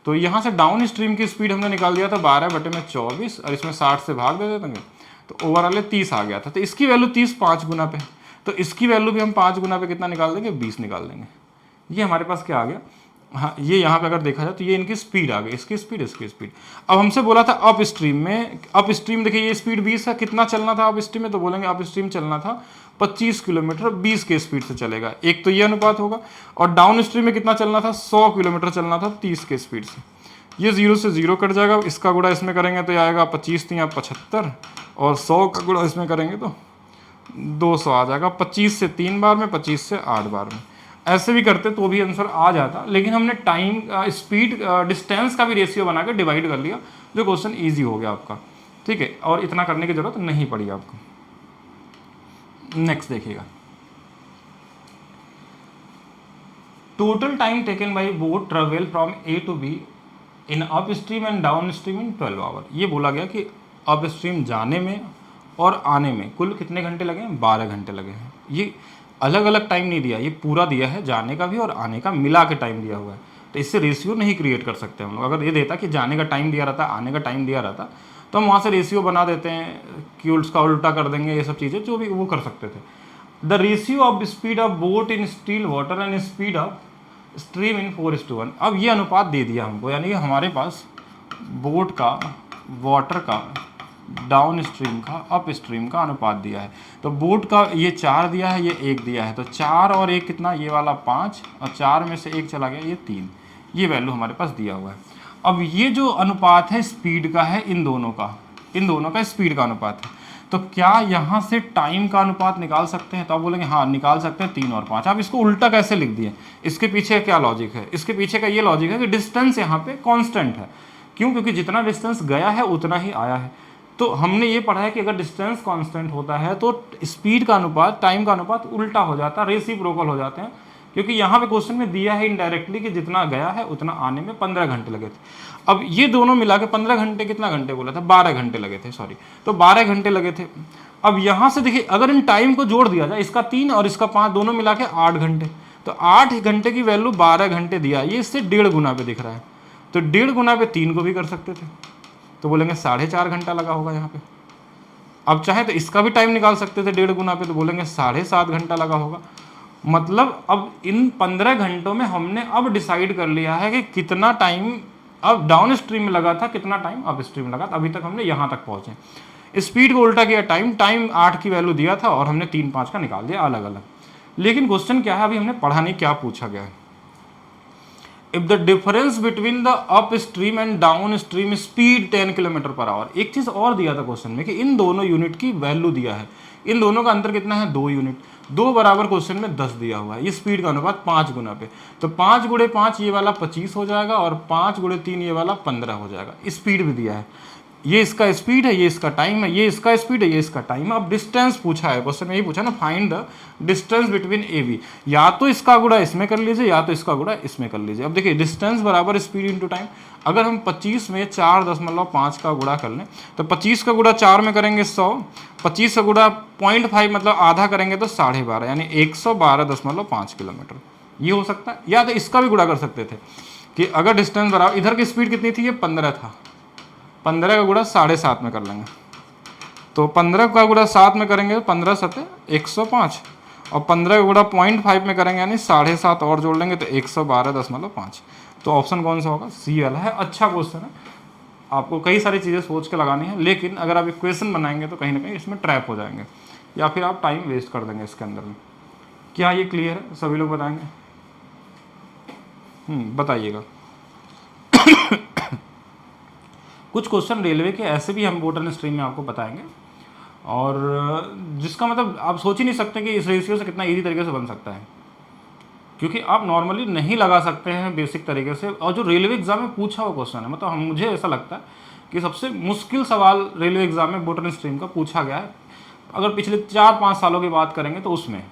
तो यहाँ से डाउन स्ट्रीम की स्पीड हमने निकाल दिया था 12/24, और इसमें 60 से भाग दे देते, तो ओवरऑल 30 आ गया था। तो इसकी वैल्यू 30 5 गुना पे, तो इसकी वैल्यू भी हम 5 गुना पे कितना निकाल देंगे, 20 निकाल देंगे। ये हमारे पास क्या आ गया, हाँ ये यहाँ पे अगर देखा जाए तो ये इनकी स्पीड आ गई, इसकी स्पीड, इसकी स्पीड। अब हमसे बोला था अप स्ट्रीम में, अप स्ट्रीम देखिए ये स्पीड 20 है, कितना चलना था अप स्ट्रीम में, तो बोलेंगे अप स्ट्रीम चलना था 25 किलोमीटर 20 के स्पीड से चलेगा, एक तो ये अनुपात होगा। और डाउन स्ट्रीम में कितना चलना था, 100 किलोमीटर चलना था 30 के स्पीड से। ये 0 से 0 कट जाएगा, इसका गुणा इसमें करेंगे तो आएगा 25 या 75, और 100 का गुणा इसमें करेंगे तो 200 आ जाएगा। 25 से 3 बार में, 25 से 8 बार में, ऐसे भी करते तो भी आंसर आ जाता। लेकिन हमने टाइम, स्पीड, डिस्टेंस का भी रेशियो बना के डिवाइड कर लिया, जो क्वेश्चन इजी हो गया आपका, ठीक है, और इतना करने की जरूरत नहीं पड़ी आपको। नेक्स्ट देखिएगा, total time taken by boat travel from A to B in up stream and down stream in 12 hour. ये बोला गया कि अप स्ट्रीम जाने में और आने में कुल कितने घंटे लगे हैं, 12 घंटे लगे हैं। ये अलग अलग टाइम नहीं दिया, ये पूरा दिया है, जाने का भी और आने का मिला के टाइम दिया हुआ है। तो इससे रेशियो नहीं क्रिएट कर सकते हम लोग। अगर ये देता कि जाने का टाइम दिया रहता, आने का टाइम दिया रहता, तो हम वहाँ से रेशियो बना देते हैं कि उसका उल्टा कर देंगे, ये सब चीज़ें जो भी वो कर सकते थे। The ratio of speed of boat in still water and speed of stream in 4:1। अब ये अनुपात दे दिया हमको, यानी कि हमारे पास बोट का, वाटर का, डाउन स्ट्रीम का, अप स्ट्रीम का अनुपात दिया है। तो बोट का ये 4 दिया है, ये 1 दिया है, तो 4 और 1 कितना, ये वाला 5, और 4 में से 1 चला गया, ये 3। ये वैल्यू हमारे पास दिया हुआ है। अब ये जो अनुपात है स्पीड का है, इन दोनों का स्पीड का अनुपात है। तो क्या यहाँ से टाइम का अनुपात निकाल सकते हैं, तो आप बोलेंगे हाँ निकाल सकते हैं, 3 और 5। आप इसको उल्टा कैसे लिख दिए, इसके पीछे क्या लॉजिक है, इसके पीछे का ये लॉजिक है कि डिस्टेंस यहाँ पे कांस्टेंट है। क्यों, क्योंकि जितना डिस्टेंस गया है उतना ही आया है। तो हमने ये पढ़ा है कि अगर डिस्टेंस कांस्टेंट होता है तो स्पीड का अनुपात, टाइम का अनुपात उल्टा हो जाता है, रेसिप्रोकल हो जाते हैं। क्योंकि यहाँ पे क्वेश्चन में दिया है इनडायरेक्टली कि जितना गया है उतना आने में 15 घंटे लगे थे। अब ये दोनों मिला के 15 घंटे, कितना घंटे बोला था, 12 घंटे लगे थे, सॉरी, तो 12 घंटे लगे थे। अब यहाँ से देखिए अगर इन टाइम को जोड़ दिया जाए, इसका 3 और इसका 5 दोनों मिला के 8 घंटे, तो 8 घंटे की वैल्यू 12 घंटे दिया, ये इससे 1.5 गुना पे दिख रहा है। तो 1.5 गुना पे 3 को भी कर सकते थे, तो बोलेंगे 4.5 घंटा लगा होगा यहाँ पे। अब चाहे तो इसका भी टाइम निकाल सकते थे 1.5 गुना पे, तो बोलेंगे 7.5 घंटा लगा होगा। मतलब अब इन 15 घंटों में हमने अब डिसाइड कर लिया है कि कितना टाइम अब डाउन स्ट्रीम में लगा था, कितना टाइम अप स्ट्रीम में लगा था। अभी तक हमने यहाँ तक पहुँचे। स्पीड को उल्टा किया, टाइम 8 की वैल्यू दिया था और हमने 3, 5 का निकाल दिया अलग अलग। लेकिन क्वेश्चन क्या है, अभी हमने पढ़ा नहीं क्या पूछा गया है। If the difference between the up stream and down stream speed 10 kilometre per our. एक चीज़ और दिया था क्वेश्चन में कि इन दोनों यूनिट की वैल्यू दिया है, इन दोनों का अंतर कितना है, 2 यूनिट। 2 बराबर क्वेश्चन में 10 दिया हुआ है। ये स्पीड का अनुपात 5 गुना पे, तो 5 गुणे 5 ये वाला 25 हो जाएगा और 5 गुणे 3 ये वाला 15 हो जाएगा। स्पीड भी दिया है, ये इसका स्पीड है, ये इसका टाइम है, ये इसका स्पीड है, ये इसका टाइम है। अब डिस्टेंस पूछा है क्वेश्चन में, यही पूछा ना, find the distance between A B. या तो इसका गुणा इसमें कर लीजिए या तो इसका गुणा इसमें कर लीजिए। अब देखिए डिस्टेंस बराबर स्पीड इंटू टाइम। अगर हम 25 में 4.5 का गुणा कर लें तो 25 का गुणा 4 में करेंगे 100, 25 का गुणा 0.5 मतलब आधा करेंगे तो 12.5 यानी 112.5 किलोमीटर। ये हो सकता है। या तो इसका भी गुणा कर सकते थे कि अगर डिस्टेंस बराबर, इधर की स्पीड कितनी थी, ये 15 था, 15 का गुणा 7.5 में कर लेंगे, तो 15 का गुणा 7 में करेंगे तो 15 7 105 और 15 का गुणा 0.5 में करेंगे यानी 7.5 और जोड़ लेंगे तो 112.5। तो ऑप्शन कौन सा होगा, सी वाला है। अच्छा क्वेश्चन है, आपको कई सारी चीज़ें सोच के लगानी है, लेकिन अगर आप इक्वेशन बनाएंगे तो कहीं ना कहीं इसमें ट्रैप हो जाएंगे या फिर आप टाइम वेस्ट कर देंगे इसके अंदर में। क्या ये क्लियर है, सभी लोग बताएंगे? बताइएगा। कुछ क्वेश्चन रेलवे के ऐसे भी हम बोट एंड स्ट्रीम में आपको बताएंगे, और जिसका मतलब आप सोच ही नहीं सकते कि इस रेशियो से कितना इजी तरीके से बन सकता है, क्योंकि आप नॉर्मली नहीं लगा सकते हैं बेसिक तरीके से। और जो रेलवे एग्जाम में पूछा हुआ क्वेश्चन है, मतलब मुझे ऐसा लगता है कि सबसे मुश्किल सवाल रेलवे एग्जाम में बोट एंड स्ट्रीम का पूछा गया है। अगर पिछले 4-5 सालों की बात करेंगे तो उसमें,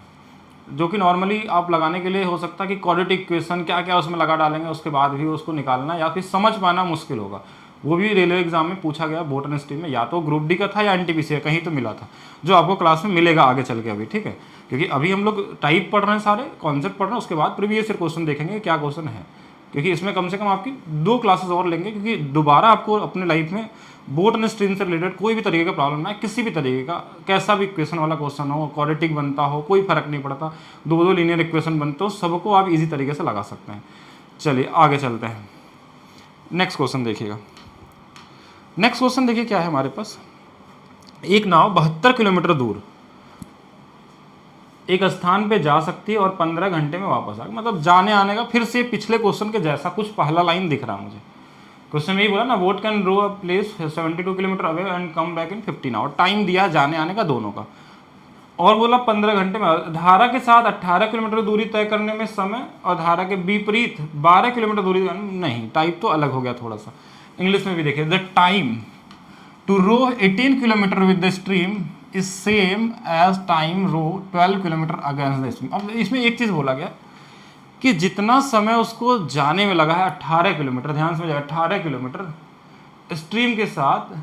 जो कि नॉर्मली आप लगाने के लिए हो सकता है कि क्वाड्रेटिक इक्वेशन क्या क्या उसमें लगा डालेंगे, उसके बाद भी उसको निकालना या फिर समझ पाना मुश्किल होगा। वो भी रेलवे एग्जाम में पूछा गया बोट एंड स्ट्रीम में, या तो ग्रुप डी का था या एनटीपीसी कहीं तो मिला था, जो आपको क्लास में मिलेगा आगे चल के अभी, ठीक है। क्योंकि अभी हम लोग टाइप पढ़ रहे हैं, सारे कॉन्सेप्ट पढ़ रहे हैं, उसके बाद प्रीवियस ईयर क्वेश्चन देखेंगे क्या क्वेश्चन है, क्योंकि इसमें कम से कम आपकी 2 क्लासेस और लेंगे, क्योंकि दोबारा आपको अपने लाइफ में बोट एंड स्ट्रीम से रिलेटेड कोई भी तरीके का प्रॉब्लम ना है, किसी भी तरीके का, कैसा भी इक्वेशन वाला क्वेश्चन हो, क्वाड्रेटिक बनता हो, कोई फर्क नहीं पड़ता, 2 लीनियर इक्वेशन बनते हो, सबको आप इजी तरीके से लगा सकते हैं। चलिए आगे चलते हैं, नेक्स्ट क्वेश्चन देखिएगा। नेक्स्ट क्वेश्चन देखिए क्या है हमारे पास। एक नाव 72 किलोमीटर दूर एक स्थान पे जा सकती है और 15 घंटे में वापस आ, मतलब जाने आने का फिर से पिछले क्वेश्चन के जैसा कुछ पहला लाइन दिख रहा मुझे। क्वेश्चन में ही बोला ना, boat can row a place 72 kilometre away and come back in 15 hour. टाइम दिया जाने आने का दोनों का, और बोला 15 घंटे में। धारा के साथ 18 किलोमीटर दूरी तय करने में समय और धारा के विपरीत 12 किलोमीटर दूरी नहीं, टाइप तो अलग हो गया थोड़ा सा। इंग्लिश में भी देखिए, the time to row 18 kilometre with the stream is same as time row 12 kilometre against the stream. अब इसमें एक चीज़ बोला गया कि जितना समय उसको जाने में लगा है 18 किलोमीटर, ध्यान से 18 किलोमीटर स्ट्रीम के साथ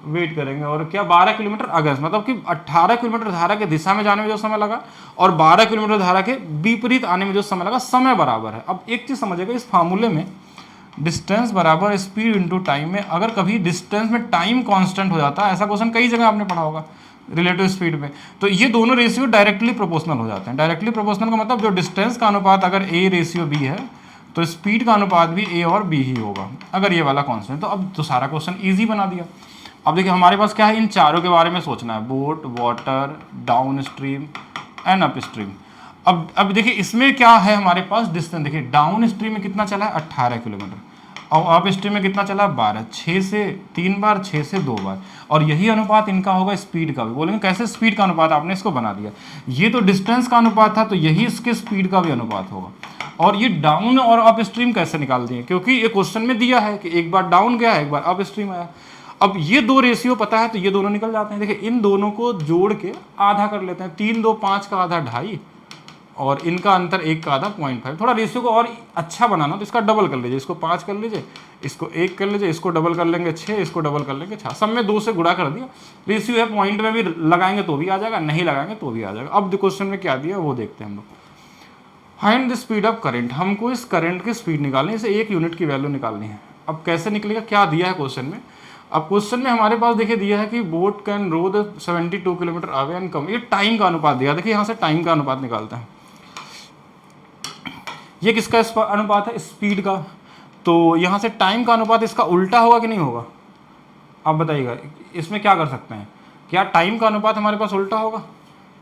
वेट करेंगे, और क्या 12 किलोमीटर अगेंस्ट, मतलब कि 18 किलोमीटर धारा के दिशा में जाने में जो समय लगा और 12 किलोमीटर धारा के विपरीत आने में जो समय लगा, समय बराबर है। अब एक चीज़ समझिएगा, इस फार्मूले में डिस्टेंस बराबर स्पीड इंटू टाइम में अगर कभी डिस्टेंस में टाइम कांस्टेंट हो जाता है, ऐसा क्वेश्चन कई जगह आपने पढ़ा होगा रिलेटिव स्पीड में, तो ये दोनों रेशियो डायरेक्टली प्रोपोर्शनल हो जाते हैं। डायरेक्टली प्रोपोर्शनल का मतलब जो डिस्टेंस का अनुपात अगर ए रेशियो बी है तो स्पीड का अनुपात भी ए और बी ही होगा, अगर ये वाला कांस्टेंट। तो अब तो सारा क्वेश्चन ईजी बना दिया। अब देखिए हमारे पास क्या है, इन चारों के बारे में सोचना है, boat, water, down stream and up stream. अब देखिए इसमें क्या है हमारे पास डिस्टेंस, देखिए डाउन स्ट्रीम में कितना चला है 18 किलोमीटर, और अप स्ट्रीम में कितना चला 12, 6 से 3 बार, 6 से 2 बार, और यही अनुपात इनका होगा स्पीड का भी। बोलेंगे कैसे स्पीड का अनुपात, आपने इसको बना दिया, ये तो डिस्टेंस का अनुपात था तो यही इसके स्पीड का भी अनुपात होगा। और ये डाउन और अप स्ट्रीम कैसे निकाल दिए, क्योंकि ये क्वेश्चन में दिया है कि एक बार डाउन गया एक बार अप स्ट्रीम आया। अब ये दो रेशियो पता है तो ये दोनों निकल जाते हैं। देखिए इन दोनों को जोड़ के आधा कर लेते हैं, 3 2 5 का आधा 2.5 और इनका अंतर 1 का आधा 0.5। थोड़ा रेशियो को और अच्छा बनाना तो इसका डबल कर लीजिए, इसको 5 कर लीजिए, इसको 1 कर लीजिए, इसको डबल कर लेंगे 6, इसको डबल कर लेंगे 6, सब में 2 से गुणा कर दिया। रेशियो है, पॉइंट में भी लगाएंगे तो भी आ जाएगा, नहीं लगाएंगे तो भी आ जाएगा। अब क्वेश्चन में क्या दिया वो देखते हैं हम लोग। Find the speed of current, हमको इस करंट की स्पीड निकालनी है, इसे 1 यूनिट की वैल्यू निकालनी है। अब कैसे निकलेगा, क्या दिया है क्वेश्चन में, अब क्वेश्चन में हमारे पास देखिए दिया है कि boat can row the 72 kilometre away and come, ये टाइम का अनुपात दिया। देखिए यहाँ से टाइम का अनुपात निकालते हैं। ये किसका अनुपात है? स्पीड का। तो यहाँ से टाइम का अनुपात इसका उल्टा होगा कि नहीं होगा? आप बताइएगा, इसमें क्या कर सकते हैं? क्या टाइम का अनुपात हमारे पास उल्टा होगा?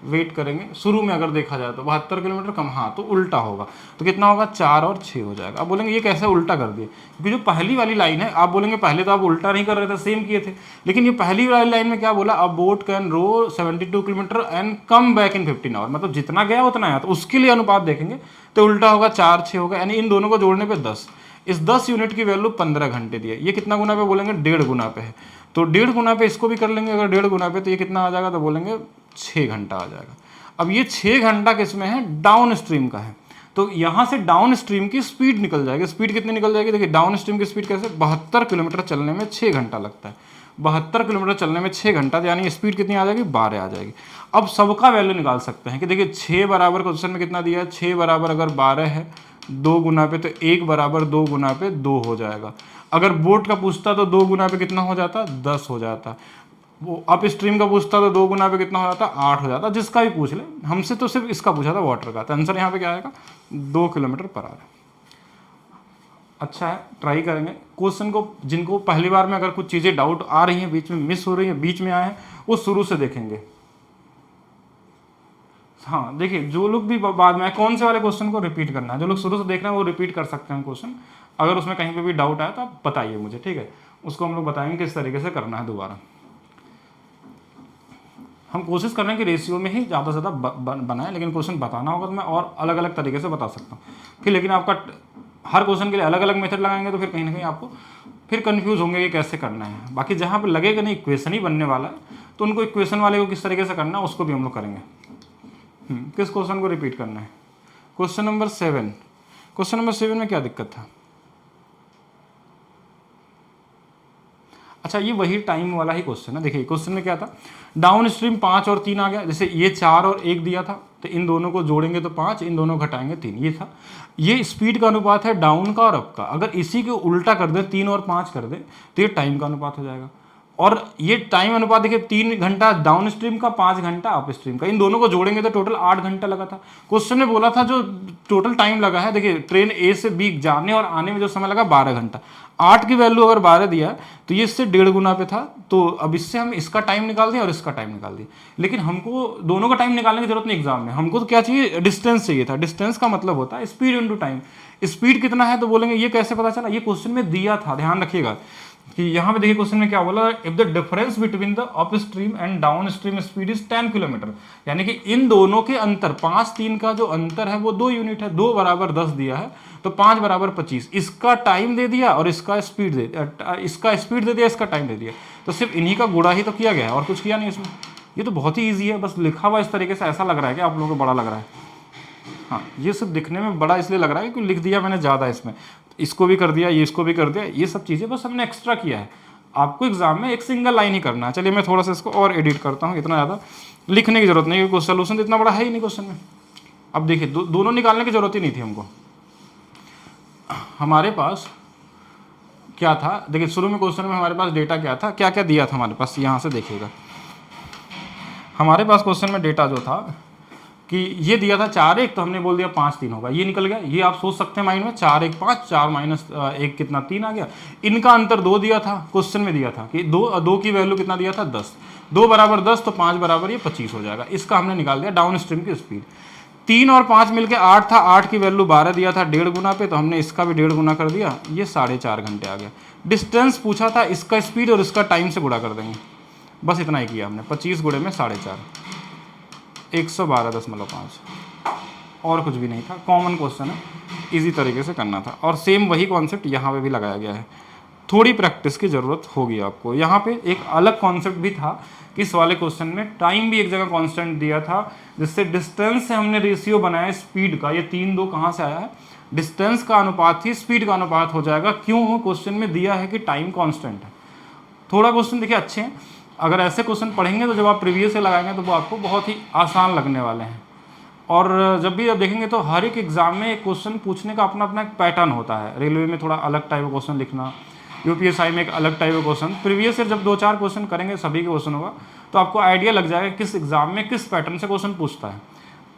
वेट करेंगे, शुरू में अगर देखा जाए तो 72 किलोमीटर कम, हाँ तो उल्टा होगा। तो कितना होगा? 4 और 6 हो जाएगा। अब बोलेंगे ये कैसे उल्टा कर दिए? क्योंकि जो पहली वाली लाइन है, आप बोलेंगे पहले तो आप उल्टा नहीं कर रहे थे, सेम किए थे, लेकिन ये पहली वाली लाइन में क्या बोला? A boat can row 72 kilometre and come back in 15 hour, मतलब जितना गया उतना आया। तो उसके लिए अनुपात देखेंगे तो उल्टा होगा, 4 6 होगा, यानी इन दोनों को जोड़ने पर 10। इस 10 यूनिट की वैल्यू 15 घंटे दी है। ये कितना गुना पे बोलेंगे? 1.5 गुना पे है। तो 1.5 गुना पे इसको भी कर लेंगे, अगर 1.5 गुना पे, तो ये कितना आ जाएगा? तो बोलेंगे 6 घंटा आ जाएगा। अब ये 6 घंटा किस में है? डाउन स्ट्रीम का है। तो यहाँ से डाउन स्ट्रीम की स्पीड निकल जाएगी। स्पीड कितनी निकल जाएगी? देखिए डाउन स्ट्रीम की स्पीड कैसे? 72 किलोमीटर चलने में 6 घंटा लगता है। 72 किलोमीटर चलने में 6 घंटा, यानी स्पीड कितनी आ जाएगी? 12 आ जाएगी। अब सबका वैल्यू निकाल सकते हैं कि देखिए 6 बराबर क्वेश्चन में कितना दिया है? 6 बराबर अगर 12 है 2 गुना पे, तो 1 बराबर 2 गुना पे 2 हो जाएगा। अगर बोट का पूछता तो 2 गुना पे कितना हो जाता? 10 हो जाता। वो अप स्ट्रीम का पूछता तो 2 गुना पे कितना हो जाता? 8 हो जाता। जिसका भी पूछ ले, हमसे तो सिर्फ इसका पूछा था, वाटर का। तो आंसर यहाँ पे क्या आएगा? 2 किलोमीटर पर आवर। अच्छा है, ट्राई करेंगे क्वेश्चन को। जिनको पहली बार में अगर कुछ चीज़ें डाउट आ रही हैं, बीच में मिस हो रही हैं, बीच में आए हैं, वो शुरू से देखेंगे। हाँ देखिए, जो लोग भी बाद में कौन से वाले क्वेश्चन को रिपीट करना है, जो लोग शुरू से देख रहे हैं वो रिपीट कर सकते हैं क्वेश्चन। अगर उसमें कहीं पे भी डाउट आया तो आप बताइए मुझे, ठीक है? उसको हम लोग बताएंगे किस तरीके से करना है। दोबारा हम कोशिश कर रहे हैं कि रेशियो में ही ज़्यादा से ज़्यादा बनाएं, लेकिन क्वेश्चन बताना होगा तो मैं और अलग अलग तरीके से बता सकता हूँ फिर। लेकिन आपका हर क्वेश्चन के लिए अलग अलग मेथड लगाएंगे तो फिर कहीं ना कहीं आपको फिर कन्फ्यूज़ होंगे कि कैसे करना है। बाकी जहाँ पर लगेगा नहीं इक्वेशन ही बनने वाला है, तो उनको इक्वेशन वाले को किस तरीके से करना है उसको भी हम लोग करेंगे। किस क्वेश्चन को रिपीट करना है? Question number 7। क्वेश्चन नंबर 7 में क्या दिक्कत था? अच्छा, ये वही टाइम वाला ही क्वेश्चन है। देखिए क्वेश्चन में क्या था? डाउन स्ट्रीम 5 और 3 आ गया। जैसे ये 4 और 1 दिया था, तो इन दोनों को जोड़ेंगे तो 5, इन दोनों को घटाएंगे 3, ये था। ये स्पीड का अनुपात है डाउन का और अप का। अगर इसी को उल्टा कर दे, 3 और 5 कर दे, तो ये टाइम का अनुपात हो जाएगा। और ये टाइम अनुपात देखिए 3 घंटा डाउन स्ट्रीम का, 5 घंटा अप स्ट्रीम का। इन दोनों को जोड़ेंगे तो टोटल 8 घंटा लगा था। क्वेश्चन में बोला था जो टोटल टाइम लगा है, देखिए ट्रेन ए से बी जाने और आने में जो समय लगा 12 घंटा। 8 की वैल्यू अगर 12 दिया तो ये इससे 1.5 गुना पे था। तो अब इससे हम इसका टाइम निकाल दिया और इसका टाइम निकाल दिया। लेकिन हमको दोनों का टाइम निकालने की जरूरत नहीं एग्जाम में। हमको तो क्या चाहिए? डिस्टेंस चाहिए था। डिस्टेंस का मतलब होता है स्पीड इनटू टाइम। स्पीड कितना है तो बोलेंगे ये कैसे पता चला? ये क्वेश्चन में दिया था, ध्यान रखिएगा कि यहाँ पे देखिए क्वेश्चन में क्या बोला? If the difference between the up stream and down stream speed is 10 kilometre, यानी कि इन दोनों के अंतर 5 3 का जो अंतर है वो 2 यूनिट है। 2 बराबर 10 दिया है तो 5 बराबर 25। इसका टाइम दे दिया और इसका स्पीड दे दिया, इसका टाइम दे दिया। तो सिर्फ इन्हीं का गुणा ही तो किया गया है और कुछ किया नहीं इसमें। ये तो बहुत ही ईजी है, बस लिखा हुआ इस तरीके से ऐसा लग रहा है कि आप लोगों को बड़ा लग रहा है। हाँ, ये सब दिखने में बड़ा इसलिए लग रहा है क्योंकि लिख दिया मैंने ज़्यादा इसमें, इसको भी कर दिया, ये इसको भी कर दिया, ये सब चीज़ें बस हमने एक्स्ट्रा किया है। आपको एग्जाम में एक सिंगल लाइन ही करना है। चलिए मैं थोड़ा सा इसको और एडिट करता हूँ, इतना ज़्यादा लिखने की जरूरत नहीं क्योंकि सोल्यूशन इतना बड़ा है ही नहीं क्वेश्चन में। अब देखिए दोनों निकालने की जरूरत ही नहीं थी हमको। हमारे पास क्या था? देखिए शुरू में क्वेश्चन में हमारे पास डेटा क्या था, क्या क्या दिया था हमारे पास, यहाँ से देखिएगा। हमारे पास क्वेश्चन में डेटा जो था कि ये दिया था 4 1, तो हमने बोल दिया 5 3 होगा, ये निकल गया। ये आप सोच सकते हैं माइंड में, 4 1 5, 4 माइनस 1 कितना 3 आ गया। इनका अंतर 2 दिया था, क्वेश्चन में दिया था कि 2 की वैल्यू कितना दिया था 10। 2 बराबर 10 तो 5 बराबर ये 25 हो जाएगा। इसका हमने निकाल दिया डाउन स्ट्रीम की स्पीड। 3 और 5 मिलकर 8 था, 8 की वैल्यू 12 दिया था 1.5 गुना पे, तो हमने इसका भी 1.5 गुना कर दिया, ये 4.5 घंटे आ गया। डिस्टेंस पूछा था, इसका स्पीड और इसका टाइम से गुणा कर देंगे, बस इतना ही किया हमने। 25 गुणे में 4.5, 112.5, और कुछ भी नहीं था। कॉमन क्वेश्चन है, इजी तरीके से करना था। और सेम वही कॉन्सेप्ट यहाँ पे भी लगाया गया है। थोड़ी प्रैक्टिस की ज़रूरत होगी आपको। यहाँ पे एक अलग कॉन्सेप्ट भी था कि इस वाले क्वेश्चन में टाइम भी एक जगह कांस्टेंट दिया था, जिससे डिस्टेंस से हमने रेशियो बनाया स्पीड का। ये 3 2 कहाँ से आया है? डिस्टेंस का अनुपात ही स्पीड का अनुपात हो जाएगा। क्यों? क्वेश्चन में दिया है कि टाइम कॉन्स्टेंट है। थोड़ा क्वेश्चन देखिए अच्छे हैं, अगर ऐसे क्वेश्चन पढ़ेंगे तो जब आप प्रीवियस से लगाएंगे तो वो आपको बहुत ही आसान लगने वाले हैं। और जब भी आप देखेंगे तो हर एक एग्ज़ाम में एक क्वेश्चन पूछने का अपना अपना एक पैटर्न होता है। रेलवे में थोड़ा अलग टाइप का क्वेश्चन लिखना, यूपीएसआई में एक अलग टाइप का क्वेश्चन, प्रीवियस ईयर जब 2-4 क्वेश्चन करेंगे सभी के क्वेश्चन होगा तो आपको आइडिया लग जाएगा किस एग्जाम में किस पैटर्न से क्वेश्चन पूछता है,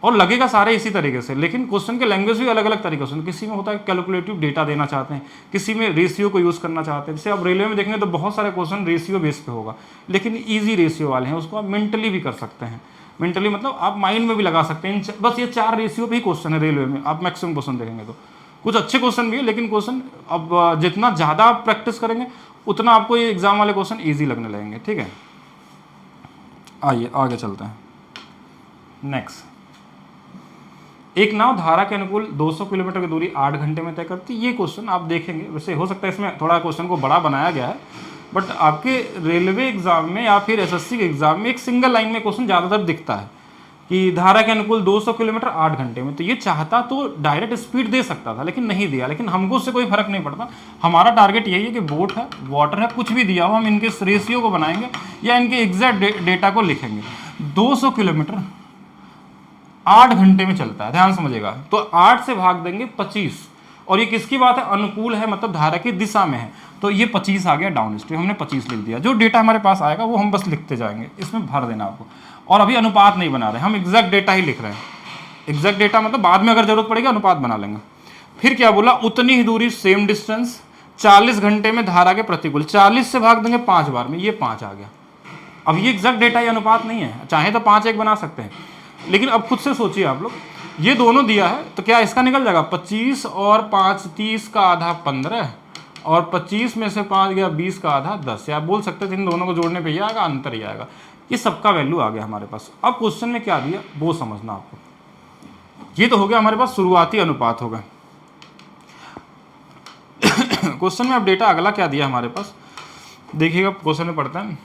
और लगेगा सारे इसी तरीके से, लेकिन क्वेश्चन के लैंग्वेज भी अलग अलग तरीके से, किसी में होता है कैलकुलेटिव डेटा देना चाहते हैं, किसी में रेशियो को यूज़ करना चाहते हैं। जैसे आप रेलवे में देखेंगे तो बहुत सारे क्वेश्चन रेशियो बेस पे होगा, लेकिन ईजी रेशियो वाले हैं, उसको आप मेंटली भी कर सकते हैं। मेंटली मतलब आप माइंड में भी लगा सकते हैं। बस ये 4 रेशियो पे ही क्वेश्चन है रेलवे में, आप मैक्सिमम क्वेश्चन देखेंगे तो कुछ अच्छे क्वेश्चन भी है, लेकिन क्वेश्चन अब जितना ज़्यादा आप प्रैक्टिस करेंगे उतना आपको ये एग्जाम वाले क्वेश्चन ईजी लगने लगेंगे। ठीक है, आइए आगे चलते हैं। नेक्स्ट, एक नाव धारा के अनुकूल 200 किलोमीटर की दूरी 8 घंटे में तय करती है। ये क्वेश्चन आप देखेंगे, वैसे हो सकता है इसमें थोड़ा क्वेश्चन को बड़ा बनाया गया है, बट आपके रेलवे एग्जाम में या फिर एसएससी के एग्जाम में एक सिंगल लाइन में क्वेश्चन ज़्यादातर दिखता है कि धारा के अनुकूल 200 किलोमीटर 8 घंटे में। तो ये चाहता तो डायरेक्ट स्पीड दे सकता था, लेकिन नहीं दिया। लेकिन हमको उससे कोई फर्क नहीं पड़ता, हमारा टारगेट यही है कि बोट है, वाटर है, कुछ भी दिया हो हम इनके रेशियो को बनाएंगे या इनके एग्जैक्ट डेटा को लिखेंगे। 200 किलोमीटर 8 घंटे में चलता है, ध्यान समझिएगा। तो 8 से भाग देंगे 25, और ये किसकी बात है, अनुकूल है, मतलब धारा की दिशा में है, तो ये 25 आ गया डाउन स्ट्रीम, हमने 25 लिख दिया। जो डेटा हमारे पास आएगा वो हम बस लिखते जाएंगे, इसमें भर देना आपको। और अभी अनुपात नहीं बना रहे, हम एग्जैक्ट डेटा ही लिख रहे हैं। एग्जैक्ट डेटा मतलब बाद में अगर जरूरत पड़ेगी अनुपात बना लेंगे। फिर क्या बोला, उतनी ही दूरी सेम डिस्टेंस 40 घंटे में धारा के प्रतिकूल, 40 से भाग देंगे 5 बार में, ये 5 आ गया। अब ये एग्जैक्ट डेटा या अनुपात नहीं है, चाहे तो 5 1 बना सकते हैं, लेकिन अब खुद से सोचिए आप लोग, ये दोनों दिया है तो क्या इसका निकल जाएगा 25 और 5 30 का आधा 15, और 25 में से 5 गया 20 का आधा 10। या आप बोल सकते थे इन दोनों को जोड़ने पे ये आएगा, अंतर ही आएगा। ये सबका वैल्यू आ गया हमारे पास। अब क्वेश्चन में क्या दिया वो समझना आपको। ये तो हो गया हमारे पास शुरुआती अनुपात हो गए। क्वेश्चन में अब डेटा अगला क्या दिया हमारे पास, देखिएगा क्वेश्चन में पढ़ते हैं।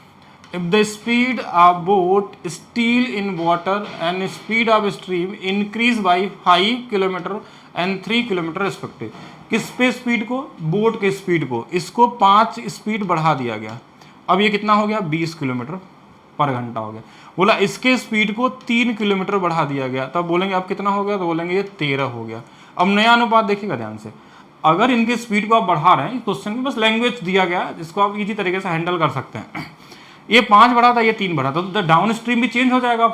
If the speed of boat steel in water and speed of stream increase by 5 kilometre and 3 kilometre respective. किस पे स्पीड को, बोट के स्पीड को, इसको 5 स्पीड बढ़ा दिया गया। अब ये कितना हो गया 20 किलोमीटर पर घंटा हो गया। बोला इसके स्पीड को 3 किलोमीटर बढ़ा दिया गया, तब बोलेंगे अब कितना हो गया, तो बोलेंगे ये 13 हो गया। अब नया अनुपात देखिएगा ध्यान से, अगर इनके स्पीड को आप बढ़ा रहे हैं, क्वेश्चन में बस लैंग्वेज दिया गया जिसको आप इजी तरीके से हैंडल कर सकते हैं। ये 5 बढ़ा था, ये 3 बढ़ा था, तो डाउन स्ट्रीम भी चेंज हो जाएगा।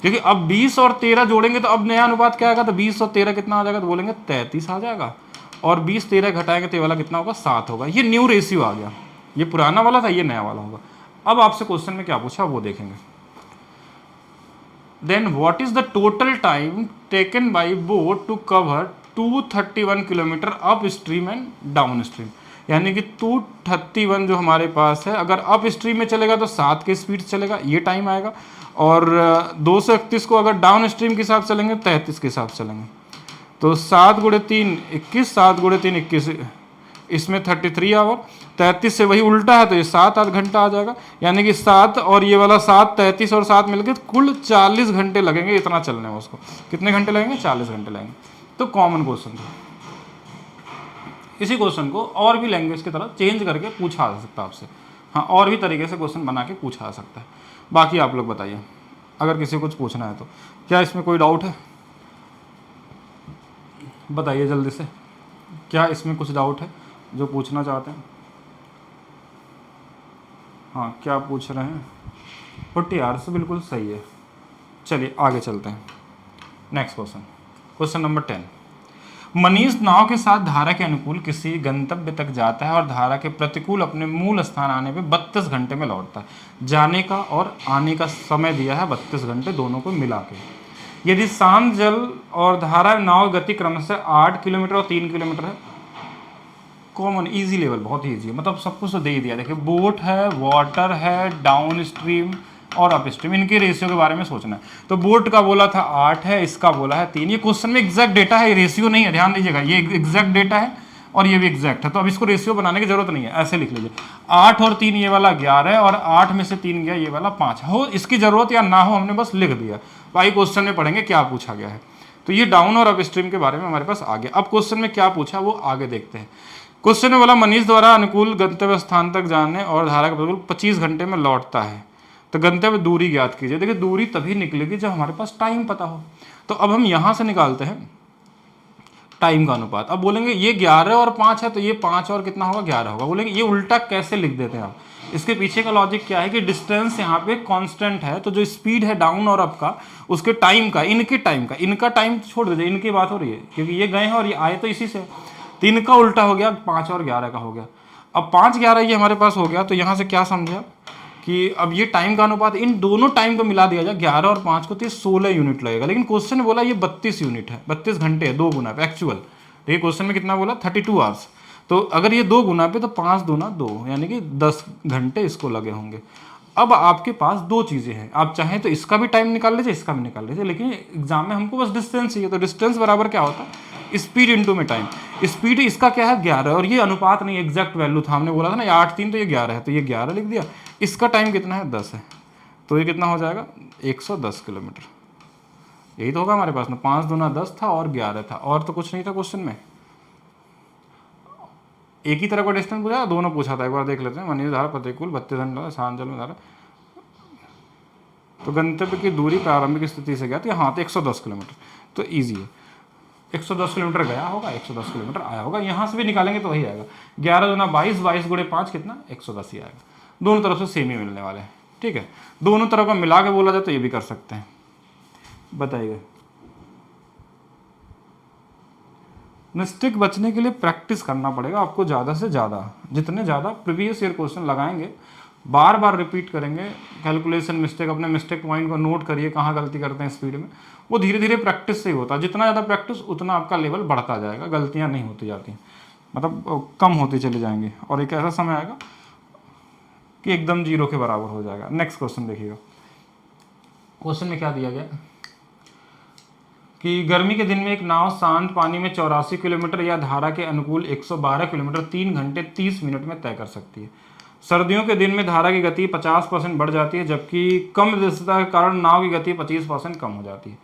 क्योंकि अब 20 और 13 जोड़ेंगे तो अब नया अनुपात क्या आएगा, तो 20 और 13 कितना आ जाएगा, तो बोलेंगे 33 आ जाएगा। और 20 13 घटाएंगे तो ये वाला कितना होगा 7 होगा। ये न्यू रेशियो आ गया, ये पुराना वाला था, ये नया वाला होगा। अब आपसे क्वेश्चन में क्या पूछा वो देखेंगे। Then what is the total time taken by boat to cover 231 kilometre up stream and down stream. यानी कि 231 जो हमारे पास है, अगर अप स्ट्रीम में चलेगा तो 7 के स्पीड चलेगा, ये टाइम आएगा। और 231 को अगर डाउन स्ट्रीम के हिसाब से चलेंगे 33 के हिसाब से चलेंगे, तो 7 × 3 21, 7 × 3 21, इसमें 33 आवर, 33 से वही उल्टा है तो ये 7-8 घंटा आ जाएगा। यानी कि 7 और ये वाला 7, 33 और 7 मिलकर कुल 40 घंटे लगेंगे इतना चलने में। उसको कितने घंटे लगेंगे, 40 घंटे लगेंगे। तो कॉमन क्वेश्चन था। इसी क्वेश्चन को और भी लैंग्वेज की तरह चेंज करके पूछा जा सकता है आपसे। हाँ, और भी तरीके से क्वेश्चन बना के पूछा जा सकता है। बाकी आप लोग बताइए, अगर किसी को कुछ पूछना है तो। क्या इसमें कोई डाउट है, बताइए जल्दी से। क्या इसमें कुछ डाउट है जो पूछना चाहते हैं? हाँ, क्या पूछ रहे हैं? 40 आवर्स बिल्कुल सही है। चलिए आगे चलते हैं। Next question, question number 10। Manish नाव के साथ धारा के अनुकूल किसी गंतव्य तक जाता है और धारा के प्रतिकूल अपने मूल स्थान आने पे 32 घंटे में लौटता है। जाने का और आने का समय दिया है 32 घंटे, दोनों को मिला के। यदि शांत जल और धारा नाव गति क्रमशः 8 किलोमीटर और 3 किलोमीटर है। कॉमन इजी लेवल, बहुत ही ईजी है, मतलब सब कुछ तो दे ही दिया। देखिए बोट है, वाटर है, डाउन स्ट्रीम और अप स्ट्रीम, इनके रेशियो के बारे में सोचना है। तो बोट का बोला था 8 है, इसका बोला है 3। ये क्वेश्चन में एग्जैक्ट डेटा है, रेशियो नहीं है, ध्यान दीजिएगा। ये एग्जैक्ट डेटा है और ये भी एग्जैक्ट है, तो अब इसको रेशियो बनाने की जरूरत नहीं है, ऐसे लिख लीजिए। 8 और 3 ये वाला 11 है, और 8 में से 3 गया ये वाला 5 हो। इसकी जरूरत या ना हो, हमने बस लिख दिया। भाई क्वेश्चन में पढ़ेंगे क्या पूछा गया है। तो ये डाउन और अप स्ट्रीम के बारे में हमारे पास आ गया। अब क्वेश्चन में क्या पूछा वो आगे देखते हैं। क्वेश्चन में बोला मनीष द्वारा अनुकूल गंतव्य स्थान तक जाने और धारा के प्रतिकूल 25 घंटे में लौटता है, तो गंतव्य दूरी ज्ञात कीजिए। देखिए दूरी तभी निकलेगी जब हमारे पास टाइम पता हो। तो अब हम यहाँ से निकालते हैं टाइम का अनुपात। अब बोलेंगे ये 11 और 5 है तो ये 5 और कितना होगा 11 होगा। बोलेंगे ये उल्टा कैसे लिख देते हैं आप, इसके पीछे का लॉजिक क्या है कि डिस्टेंस यहाँ पे कांस्टेंट है, तो जो स्पीड है डाउन और अप का उसके टाइम का, इनके टाइम का, इनका टाइम छोड़ दीजिए, इनकी बात हो रही है क्योंकि ये गए हैं और ये आए तो इसी से, तो इनका उल्टा हो गया 5 और 11 का हो गया। अब 5 11 ये हमारे पास हो गया, तो यहाँ से क्या समझा कि अब ये टाइम का अनुपात इन दोनों टाइम को मिला दिया जाए 11 और 5 को, तो ये 16 यूनिट लगेगा। लेकिन क्वेश्चन ने बोला ये 32 यूनिट है, 32 घंटे है, 2 गुना पे एक्चुअल। तो ये क्वेश्चन में कितना बोला 32 आवर्स, तो अगर ये 2 गुना पे तो 5 दूना 2 यानी कि 10 घंटे इसको लगे होंगे। अब आपके पास दो चीज़ें हैं, आप चाहें तो इसका भी टाइम निकाल लीजिए, इसका भी निकाल लीजिए, लेकिन एग्जाम में हमको बस डिस्टेंस चाहिए। तो डिस्टेंस बराबर क्या होता है स्पीड इंटू में टाइम। स्पीड इसका क्या है 11, और ये अनुपात नहीं एग्जैक्ट वैल्यू था, हमने बोला था ना 8 3 तो ये 11 है, तो ये 11 लिख दिया। इसका टाइम कितना है 10 है, तो ये कितना हो जाएगा 110 किलोमीटर। यही तो होगा हमारे पास ना, 5 दूना 10 था और 11 था, और तो कुछ नहीं था क्वेश्चन में। एक ही तरह का डिस्टेंस पूछा, दोनों पूछा था, एक बार देख लेते हैं। मनीष धारा प्रतिकूल 32 घंटा सांजल में धारा, तो गंतव्य की दूरी प्रारंभिक स्थिति से गया तो हाँ तो 110 किलोमीटर, तो ईजी है। 110 किलोमीटर गया होगा, 110 किलोमीटर आया होगा, यहाँ से भी निकालेंगे तो वही आएगा। 11 दूना 22, 22 गुणे 5 कितना 110 ही आएगा। दोनों तरफ से सेम ही मिलने वाले हैं, ठीक है। दोनों तरफ का मिला के बोला जाए तो ये भी कर सकते हैं, बताइए। मिस्टेक बचने के लिए प्रैक्टिस करना पड़ेगा आपको ज़्यादा से ज़्यादा। जितने ज़्यादा प्रीवियस ईयर क्वेश्चन लगाएंगे, बार बार रिपीट करेंगे, कैलकुलेशन मिस्टेक, अपने मिस्टेक पॉइंट को नोट करिए कहाँ गलती करते हैं स्पीड में, वो धीरे धीरे प्रैक्टिस से ही होता है। जितना ज़्यादा प्रैक्टिस उतना आपका लेवल बढ़ता जाएगा, गलतियाँ नहीं होती जाती, मतलब कम होती चली जाएंगी, और एक ऐसा समय आएगा कि एकदम 0 के बराबर हो जाएगा। नेक्स्ट क्वेश्चन देखिएगा। क्वेश्चन में क्या दिया गया कि गर्मी के दिन में एक नाव शांत पानी में 84 किलोमीटर या धारा के अनुकूल 112 किलोमीटर 3 घंटे 30 मिनट में तय कर सकती है। सर्दियों के दिन में धारा की गति 50% बढ़ जाती है, जबकि कम दृश्यता के कारण नाव की गति 25% कम हो जाती है।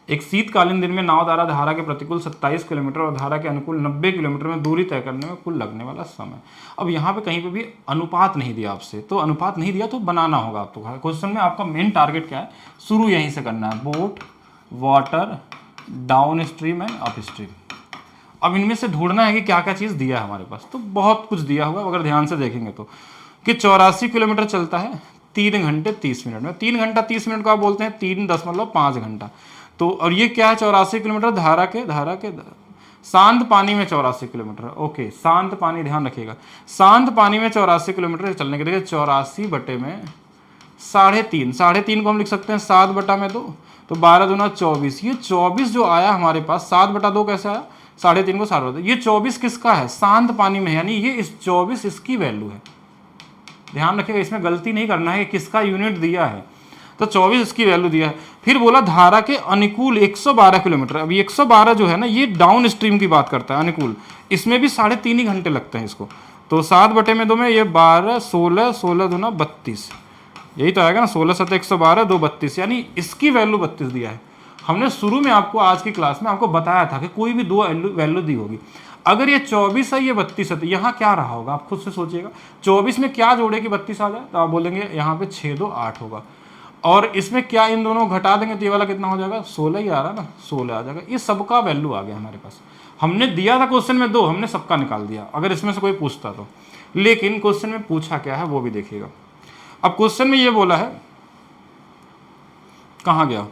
एक शीतकालीन दिन में नाव द्वारा धारा के प्रतिकूल 27 किलोमीटर और धारा के अनुकूल 90 किलोमीटर में दूरी तय करने में कुल लगने वाला समय। अब यहाँ पे कहीं पे भी अनुपात नहीं दिया आपसे, तो अनुपात नहीं दिया तो बनाना होगा आपको। क्वेश्चन में आपका मेन टारगेट क्या है, शुरू यहीं से करना है, boat, water, down stream and up stream. अब इनमें से ढूंढना है कि क्या क्या चीज़ दिया है हमारे पास, तो बहुत कुछ दिया होगा अगर ध्यान से देखेंगे तो, कि 84 किलोमीटर चलता है 3 घंटे 30 मिनट में। 3 घंटा 30 मिनट को आप बोलते हैं 3.5 घंटा। तो और ये क्या है 84 किलोमीटर धारा के शांत पानी में 84 किलोमीटर। ओके, शांत पानी ध्यान रखिएगा, शांत पानी में 84 किलोमीटर चलने के लिए 84 बटे में 3.5 को हम लिख सकते हैं 7/2, तो 12 दूना 24। ये 24 जो आया हमारे पास 7/2 कैसे आया, 3.5 को 7 ये 24 किसका है, शांत पानी में, यानी ये इस 24 इसकी वैल्यू है। ध्यान रखिएगा, इसमें गलती नहीं करना है, किसका यूनिट दिया है, तो 24 इसकी वैल्यू दिया है। फिर बोला धारा के अनुकूल 112 किलोमीटर। अब 112 जो है ना, ये डाउन स्ट्रीम की बात करता है, अनुकूल, इसमें भी 3.5 ही घंटे लगते हैं इसको। तो 7/2 में ये 12, 16, 16 दूना 32, यही तो आएगा ना, 16 7 112 2 32, यानी इसकी वैल्यू 32 दिया है। हमने शुरू में आपको आज की क्लास में आपको बताया था कि कोई भी 2 वैल्यू दी होगी। अगर ये 24 है ये 32 है, तो यहाँ क्या रहा होगा आप खुद से सोचिएगा। 24 में क्या जोड़े कि 32 आ जाए, तो आप बोलेंगे यहाँ पे 6 2 8 होगा, और इसमें क्या इन दोनों घटा देंगे तो ये वाला कितना हो जाएगा, 16 ही आ रहा ना, 16 आ जाएगा। ये सबका वैल्यू आ गया हमारे पास। हमने दिया था क्वेश्चन में 2, हमने सबका निकाल दिया, अगर इसमें से कोई पूछता तो। लेकिन क्वेश्चन में पूछा क्या है वो भी देखिएगा। अब क्वेश्चन में ये बोला है, कहाँ गया,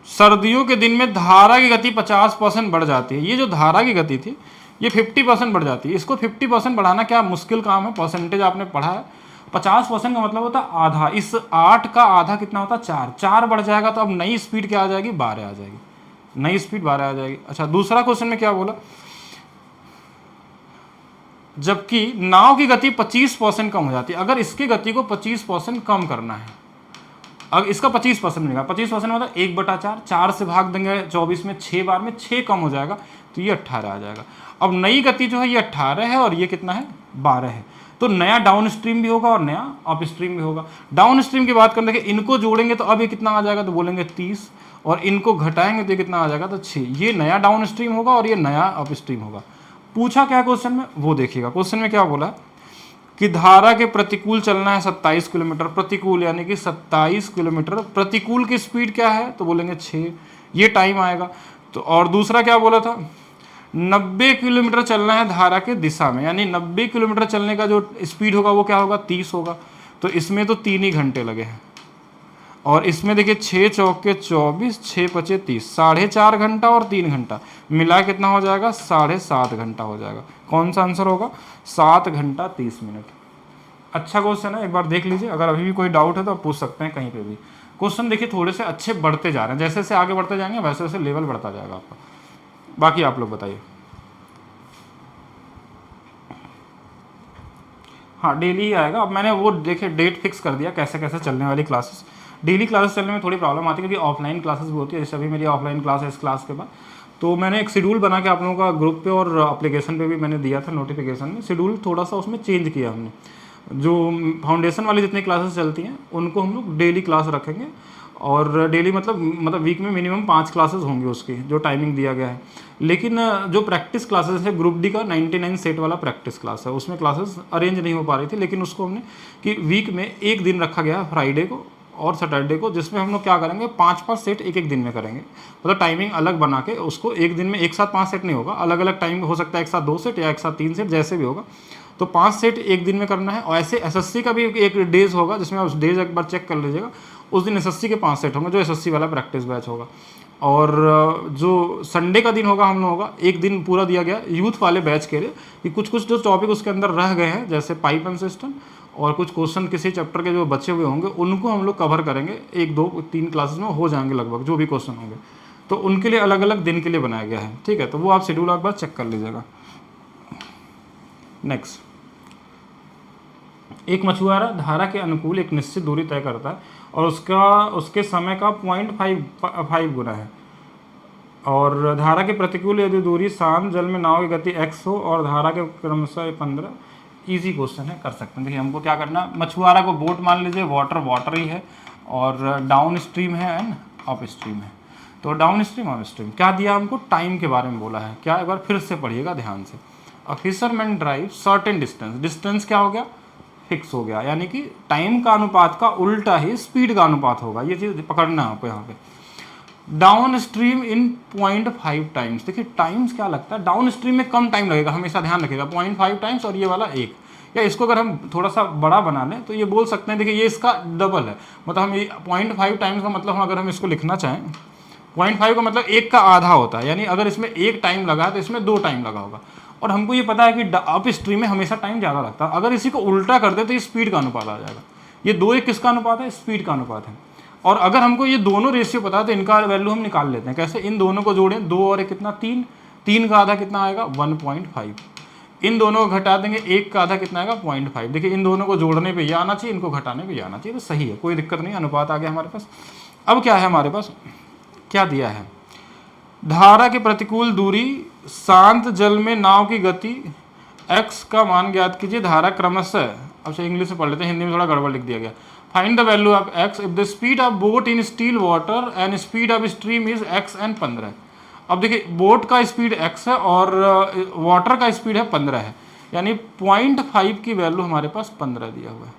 सर्दियों के दिन में धारा की गति 50% बढ़ जाती है। ये जो धारा की गति थी ये 50% बढ़ जाती है। इसको 50% बढ़ाना क्या मुश्किल काम है, परसेंटेज आपने पढ़ा है। 50% का मतलब होता है आधा, इस 8 का आधा कितना होता है 4, 4 बढ़ जाएगा तो अब नई स्पीड क्या आ जाएगी 12 आ जाएगी, नई स्पीड 12 आ जाएगी। अच्छा, दूसरा क्वेश्चन में क्या बोला, जबकि नाव की गति 25% कम हो जाती है। अगर इसकी गति को 25% कम करना है, अब इसका 25% मिलेगा, 25% मतलब 1/4, 4 से भाग देंगे 24 में, 6 बार में 6 कम हो जाएगा, तो ये 18 आ जाएगा। अब नई गति जो है ये 18 है और ये कितना है 12 है, तो नया डाउन स्ट्रीम भी होगा और नया अप स्ट्रीम भी होगा। डाउन स्ट्रीम की बात करने के इनको जोड़ेंगे तो अब ये कितना आ जाएगा, तो बोलेंगे 30, और इनको घटाएंगे तो ये कितना आ जाएगा, तो 6। ये नया डाउन स्ट्रीम होगा और ये नया अप स्ट्रीम होगा। पूछा क्या क्वेश्चन में वो देखिएगा। क्वेश्चन में क्या बोला कि धारा के प्रतिकूल चलना है 27 किलोमीटर, प्रतिकूल यानी कि 27 किलोमीटर, प्रतिकूल की स्पीड क्या है, तो बोलेंगे 6, ये टाइम आएगा। तो और दूसरा क्या बोला था, 90 किलोमीटर चलना है धारा के दिशा में, यानी 90 किलोमीटर चलने का जो स्पीड होगा वो क्या होगा, 30 होगा। तो इसमें तो 3 ही घंटे लगे हैं, और इसमें देखिए 6 चौके 24, 6 पचे 30, 4.5 घंटा और 3 घंटा मिला कितना हो जाएगा, 7.5 घंटा हो जाएगा। कौन सा आंसर होगा, 7 घंटा 30 मिनट। अच्छा क्वेश्चन है, एक बार देख लीजिए। अगर अभी भी कोई डाउट है तो आप पूछ सकते हैं कहीं पे भी। क्वेश्चन देखिए थोड़े से अच्छे बढ़ते जा रहे हैं, जैसे जैसे आगे बढ़ते जाएंगे वैसे वैसे लेवल बढ़ता जाएगा आपका। बाकी आप लोग बताइए। हाँ डेली ही आएगा। अब मैंने वो देखिए डेट फिक्स कर दिया कैसे कैसे चलने वाली क्लासेस। डेली क्लासेस चलने में थोड़ी प्रॉब्लम आती है क्योंकि ऑफलाइन क्लासेस भी होती है, जैसे अभी मेरी ऑफलाइन क्लास है इस क्लास के बाद। तो मैंने एक शेड्यूल बना के आप लोगों का ग्रुप पे और एप्लीकेशन पे भी मैंने दिया था नोटिफिकेशन में। शेड्यूल थोड़ा सा उसमें चेंज किया हमने। जो फाउंडेशन वाली जितनी क्लासेस चलती हैं उनको हम लोग डेली क्लास रखेंगे, और डेली मतलब वीक में मिनिमम 5 क्लासेस होंगी उसकी, जो टाइमिंग दिया गया है। लेकिन जो प्रैक्टिस क्लासेस है, ग्रुप डी का 99 सेट वाला प्रैक्टिस क्लास है, उसमें क्लासेस अरेंज नहीं हो पा रही थी, लेकिन उसको हमने कि वीक में एक दिन रखा गया है, फ्राइडे को और सैटरडे को, जिसमें हम लोग क्या करेंगे 5-5 सेट एक एक दिन में करेंगे। मतलब टाइमिंग अलग बना के उसको एक दिन में एक साथ 5 सेट नहीं होगा, अलग अलग टाइम हो सकता है, एक साथ 2 सेट या एक साथ 3 सेट, जैसे भी होगा। तो 5 सेट एक दिन में करना है। और ऐसे एसएससी का भी एक डेज होगा जिसमें उस डेज एक बार चेक कर लीजिएगा। उस दिन एसएससी के 5 सेट होंगे, जो एसएससी वाला प्रैक्टिस बैच होगा। और जो संडे का दिन होगा हम लोगों का एक दिन पूरा दिया गया यूथ वाले बैच के लिए, कि कुछ कुछ जो टॉपिक उसके अंदर रह गए हैं, जैसे पाइप एंड सिस्टम, और कुछ क्वेश्चन किसी चैप्टर के जो बचे हुए होंगे उनको हम लोग कवर करेंगे। 1, 2, 3 क्लासेस में हो जाएंगे लगभग जो भी क्वेश्चन होंगे। तो उनके लिए अलग अलग दिन के लिए बनाया गया है, ठीक है। तो वो आप शेड्यूल एक बार चेक कर लीजिएगा। नेक्स्ट, एक मछुआरा धारा के अनुकूल एक निश्चित दूरी तय करता है और उसके समय का 0.5 गुना है, और धारा के प्रतिकूल यदि दूरी शांत जल में नाव की गति x हो और धारा के क्रमशः 15। ईजी क्वेश्चन है, कर सकते हैं। देखिए हमको क्या करना, मछुआरा को बोट मान लीजिए, वाटर ही है, और डाउन स्ट्रीम है एंड अप स्ट्रीम है। तो डाउन स्ट्रीम अप स्ट्रीम क्या दिया हमको, टाइम के बारे में बोला है। क्या, एक बार फिर से पढ़िएगा ध्यान से। A fisherman drive certain distance क्या हो गया, फिक्स हो गया, यानी कि टाइम का अनुपात का उल्टा ही स्पीड का अनुपात होगा। ये चीज़ पकड़ना है आपको यहाँ पे। डाउन स्ट्रीम इन 0.5 टाइम्स। देखिए टाइम्स क्या लगता है, डाउन स्ट्रीम में कम टाइम लगेगा, हमेशा ध्यान रखिएगा। 0.5 टाइम्स और ये वाला 1, या इसको अगर हम थोड़ा सा बड़ा बना लें तो ये बोल सकते हैं, देखिए ये इसका डबल है। मतलब हम ये 0.5 टाइम्स का मतलब, हम अगर हम इसको लिखना चाहें, 0.5 का मतलब 1 का आधा होता है, यानी अगर इसमें 1 टाइम लगा है तो इसमें 2 टाइम लगा होगा। और हमको ये पता है कि अप स्ट्रीम में हमेशा टाइम ज़्यादा लगता है। अगर इसी को उल्टा कर दे तो ये स्पीड का अनुपात आ जाएगा। ये 2-1 किसका अनुपात है, स्पीड का अनुपात है। और अगर हमको ये दोनों रेशियो पता है तो इनका वैल्यू हम निकाल लेते हैं। कैसे, इन दोनों को जोड़ें, 2 और 1 कितना, 3, 3 का आधा कितना आएगा, 1.5। इन दोनों को घटा देंगे, 1 का आधा कितना आएगा, 0.5। देखिए इन दोनों को जोड़ने पे ये आना चाहिए, इनको घटाने पे ये आना चाहिए, तो सही है, कोई दिक्कत नहीं, अनुपात आ गया हमारे पास। अब क्या है हमारे पास, क्या दिया है, धारा के प्रतिकूल दूरी, शांत जल में नाव की गति, x का मान ज्ञात कीजिए, धारा क्रमशः। अच्छा इंग्लिश में पढ़ लेते हैं, हिंदी में थोड़ा गड़बड़ लिख दिया गया। Find the value of x if the speed of boat in still water and speed of stream is x and 15। अब देखिए बोट का स्पीड x है और वाटर का स्पीड है 15 है, यानी 0.5 की वैल्यू हमारे पास 15 दिया हुआ है,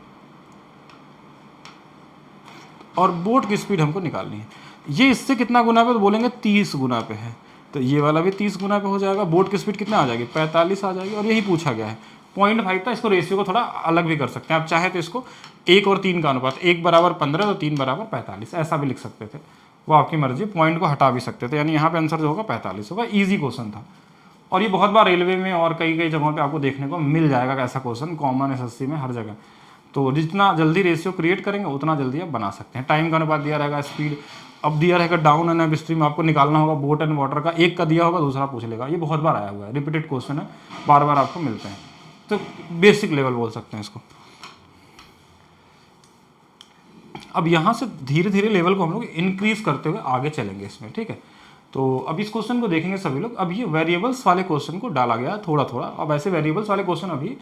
और बोट की स्पीड हमको निकालनी है। ये इससे कितना गुना पे, तो बोलेंगे 30 गुना पे है, तो ये वाला भी 30 गुना पे हो जाएगा। बोट की स्पीड कितना आ जाएगी, 45 आ जाएगी, और यही पूछा गया है। 0.5 था, इसको रेशियो को थोड़ा अलग भी कर सकते हैं आप चाहे तो। इसको 1 और 3 का अनुपात, 1 बराबर 15 तो 3 बराबर 45, ऐसा भी लिख सकते थे, वो आपकी मर्जी। पॉइंट को हटा भी सकते थे, यानी यहाँ पे आंसर जो होगा 45 होगा। ईजी क्वेश्चन था, और ये बहुत बार रेलवे में और कई कई जगहों पे आपको देखने को मिल जाएगा ऐसा क्वेश्चन, कॉमन एसएससी में हर जगह। तो जितना जल्दी रेशियो क्रिएट करेंगे उतना जल्दी आप बना सकते हैं। टाइम का अनुपात दिया रहेगा, स्पीड अब दिया रहेगा, डाउन एंड अप स्ट्रीम आपको निकालना होगा, बोट एंड वाटर का एक का दिया होगा, दूसरा पूछ लेगा। ये बहुत बार आया हुआ है, रिपीटेड क्वेश्चन है, बार बार आपको मिलते हैं, तो बेसिक लेवल बोल सकते हैं इसको। अब यहाँ से धीरे धीरे लेवल को हम लोग इंक्रीज करते हुए आगे चलेंगे इसमें, ठीक है। तो अब इस क्वेश्चन को देखेंगे सभी लोग। अब ये वेरिएबल्स वाले क्वेश्चन को डाला गया थोड़ा थोड़ा। अब ऐसे वेरिएबल्स वाले क्वेश्चन अभी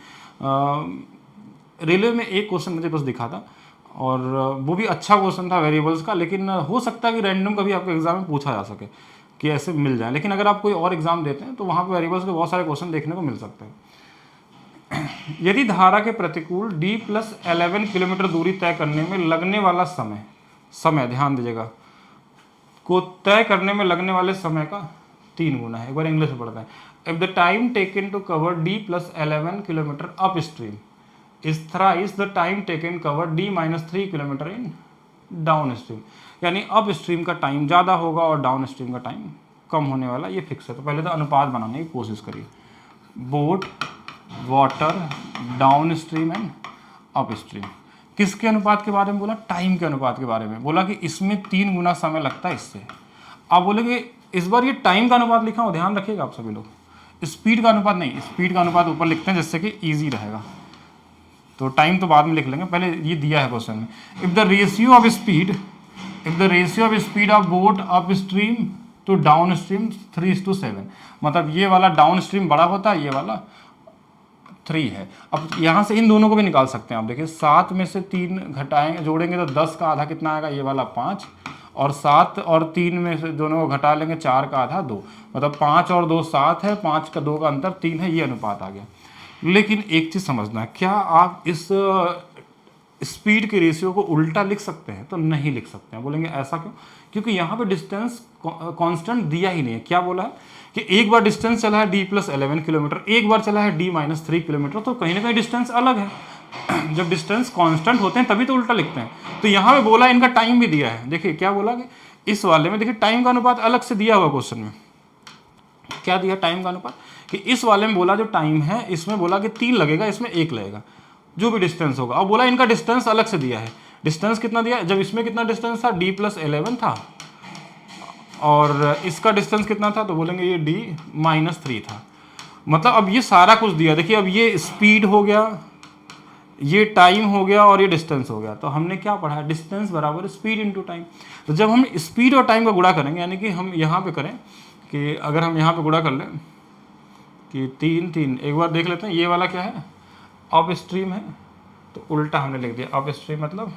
रेलवे में एक क्वेश्चन मुझे बस दिखा था, और वो भी अच्छा क्वेश्चन था वेरिएबल्स का, लेकिन हो सकता है कि रैंडम कभी आपके एग्जाम में पूछा जा सके कि ऐसे मिल जाए। लेकिन अगर आप कोई और एग्जाम देते हैं तो वहाँ पर वेरिएबल्स के बहुत सारे क्वेश्चन देखने को मिल सकते हैं। यदि धारा के प्रतिकूल d+11 किलोमीटर दूरी तय करने में लगने वाला समय ध्यान दीजिएगा, को तय करने में लगने वाले समय का 3 गुना है। एक बार इंग्लिश में पढ़ते हैं, if the time taken to cover D plus 11 kilometre up stream is thrice the time taken cover D minus 3 kilometre in down stream, यानी अप स्ट्रीम का टाइम ज़्यादा होगा और डाउन स्ट्रीम का टाइम कम होने वाला, ये फिक्स है। तो पहले तो अनुपात बनाने की कोशिश करिए, boat water down stream and up stream. किसके अनुपात के बारे में बोला? टाइम के अनुपात के बारे में बोला कि इसमें 3 गुना समय लगता है इससे। आप बोलेंगे इस बार ये टाइम का अनुपात लिखा हो, ध्यान रखिएगा आप सभी लोग, स्पीड का अनुपात नहीं, स्पीड का अनुपात ऊपर लिखते हैं जिससे कि ईजी रहेगा, तो टाइम तो बाद में लिख लेंगे, पहले ये दिया है क्वेश्चन में। If the ratio of speed of boat up stream to down stream 3:7, मतलब ये वाला डाउन स्ट्रीम बड़ा होता है, ये वाला 3 है। अब यहाँ से इन दोनों को भी निकाल सकते हैं आप, देखिए 7 में से 3 घटाएंगे जोड़ेंगे तो 10 का आधा कितना आएगा, ये वाला 5, और 7 और 3 में से दोनों को घटा लेंगे 4 का आधा 2, मतलब 5 और 2 7 है, 5 का 2 का अंतर 3 है, ये अनुपात आ गया। लेकिन एक चीज़ समझना है, क्या आप इस स्पीड के रेशियो को उल्टा लिख सकते हैं? तो नहीं लिख सकते हैं। बोलेंगे ऐसा क्यों? क्योंकि यहाँ पे डिस्टेंस कांस्टेंट दिया ही नहीं है। क्या बोला है कि एक बार डिस्टेंस चला है d+11 किलोमीटर, एक बार चला है d-3 किलोमीटर, तो कहीं ना कहीं डिस्टेंस अलग है। जब डिस्टेंस कांस्टेंट होते हैं तभी तो उल्टा लिखते हैं। तो यहाँ पे बोला इनका टाइम भी दिया है, देखिए क्या बोला कि इस वाले में देखिए टाइम का अनुपात अलग से दिया हुआ क्वेश्चन में, क्या दिया टाइम का अनुपात, कि इस वाले में बोला जो टाइम है इसमें बोला कि 3 लगेगा, इसमें 1 लगेगा, जो भी डिस्टेंस होगा। अब बोला इनका डिस्टेंस अलग से दिया है, डिस्टेंस कितना दिया, जब इसमें कितना डिस्टेंस था d+11 था और इसका डिस्टेंस कितना था, तो बोलेंगे ये d-3 था। मतलब अब ये सारा कुछ दिया, देखिए अब ये स्पीड हो गया, ये टाइम हो गया और ये डिस्टेंस हो गया। तो हमने क्या पढ़ा है, डिस्टेंस बराबर स्पीड इनटू टाइम। तो जब हम स्पीड और टाइम का गुणा करेंगे, यानी कि हम यहाँ पे करें कि अगर हम यहाँ पे गुणा कर लें कि 3 एक बार देख लेते हैं, ये वाला क्या है, अप स्ट्रीम है, तो उल्टा हमने लिख दिया अप स्ट्रीम, मतलब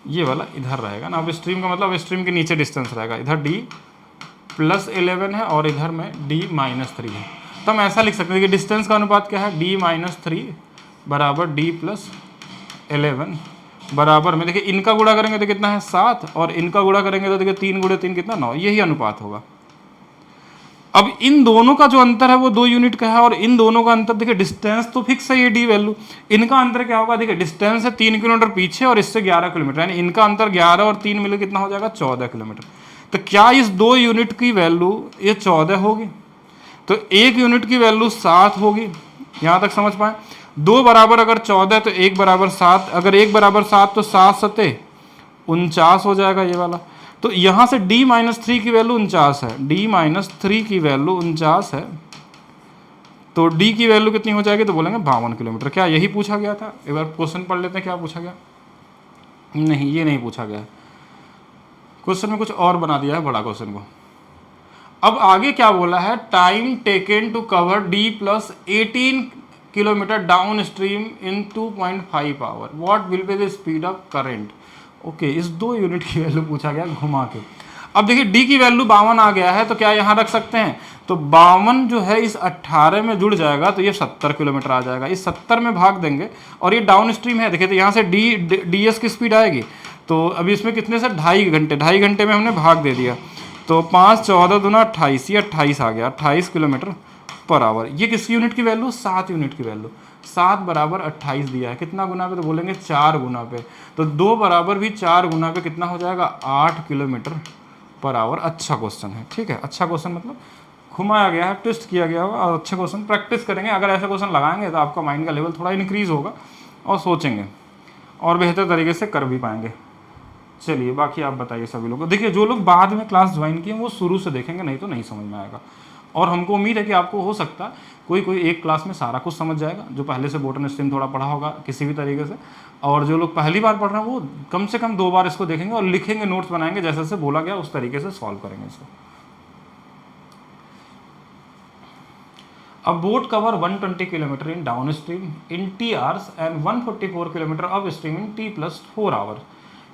ये वाला इधर रहेगा ना, अप स्ट्रीम का मतलब स्ट्रीम के नीचे डिस्टेंस रहेगा, इधर d+11 है और इधर में d-3 है। तो हम ऐसा लिख सकते हैं कि डिस्टेंस का अनुपात क्या है, d-3 बराबर d+11 बराबर में, देखिए इनका गुणा करेंगे तो कितना है 7 और इनका गुणा करेंगे तो देखिए 3 × 3 कितना 9, यही अनुपात होगा। अब इन दोनों का जो अंतर है वो 2 यूनिट का है और इन दोनों का अंतर देखिए डिस्टेंस तो फिक्स है ये डी वैल्यू, इनका अंतर क्या होगा, देखिए डिस्टेंस है 3 किलोमीटर पीछे और इससे 11 किलोमीटर, यानी इनका अंतर 11 और 3 मिले कितना हो जाएगा 14 किलोमीटर। तो क्या इस 2 यूनिट की वैल्यू ये 14 होगी, तो 1 यूनिट की वैल्यू 7 होगी, यहाँ तक समझ पाए। 2 बराबर अगर 14 तो 1 बराबर 7, अगर 1 बराबर 7 तो 7 7 49 हो जाएगा ये वाला। तो यहाँ से d-3 की वैल्यू 49 है, d-3 की वैल्यू 49 है, तो d की वैल्यू कितनी हो जाएगी, तो बोलेंगे 52 किलोमीटर। क्या यही पूछा गया था? एक बार क्वेश्चन पढ़ लेते हैं, क्या पूछा गया, नहीं ये नहीं पूछा गया है, क्वेश्चन में कुछ और बना दिया है बड़ा क्वेश्चन को। अब आगे क्या बोला है, time taken to cover d+18 kilometre down stream in 2.5 hour, what will be the speed of current. Okay, इस 2 यूनिट की वैल्यू पूछा गया घुमा के। अब देखिए d की वैल्यू 52 आ गया है, तो क्या यहाँ रख सकते हैं, तो 52 जो है इस 18 में जुड़ जाएगा तो ये 70 किलोमीटर आ जाएगा, इस 70 में भाग देंगे और ये डाउन स्ट्रीम है, देखिए तो यहाँ से ds की स्पीड आएगी, तो अभी इसमें कितने से 2.5 घंटे में हमने भाग दे दिया, तो 5 14 दूना 28, ये 28 आ गया, 28 किलोमीटर पर आवर। ये किस यूनिट की वैल्यू, 7 यूनिट की वैल्यू, 7 बराबर 28 दिया है, कितना गुना पे, तो बोलेंगे 4 गुना पे, तो 2 बराबर भी 4 गुना पे कितना हो जाएगा 8 किलोमीटर पर आवर। अच्छा क्वेश्चन है, ठीक है, अच्छा क्वेश्चन मतलब घुमाया गया है, ट्विस्ट किया गया होगा, और अच्छे क्वेश्चन प्रैक्टिस करेंगे, अगर ऐसे क्वेश्चन लगाएंगे तो आपका माइंड का लेवल थोड़ा इंक्रीज होगा और सोचेंगे और बेहतर तरीके से कर भी पाएंगे। चलिए बाकी आप बताइए सभी लोग, देखिए जो लोग बाद में क्लास ज्वाइन किए वो शुरू से देखेंगे, नहीं तो नहीं समझ में आएगा। और हमको उम्मीद है कि आपको हो सकता है कोई एक क्लास में सारा कुछ समझ जाएगा, जो पहले से बोटन स्ट्रीम थोड़ा पढ़ा होगा किसी भी तरीके से, और जो लोग पहली बार पढ़ रहे हैं वो कम से कम 2 बार इसको देखेंगे और लिखेंगे, नोट्स बनाएंगे, जैसे जैसे बोला गया उस तरीके से सॉल्व करेंगे इसको। अब boat cover 120 kilometre in down stream in t hours and 144 kilometre up stream in t+4 hour.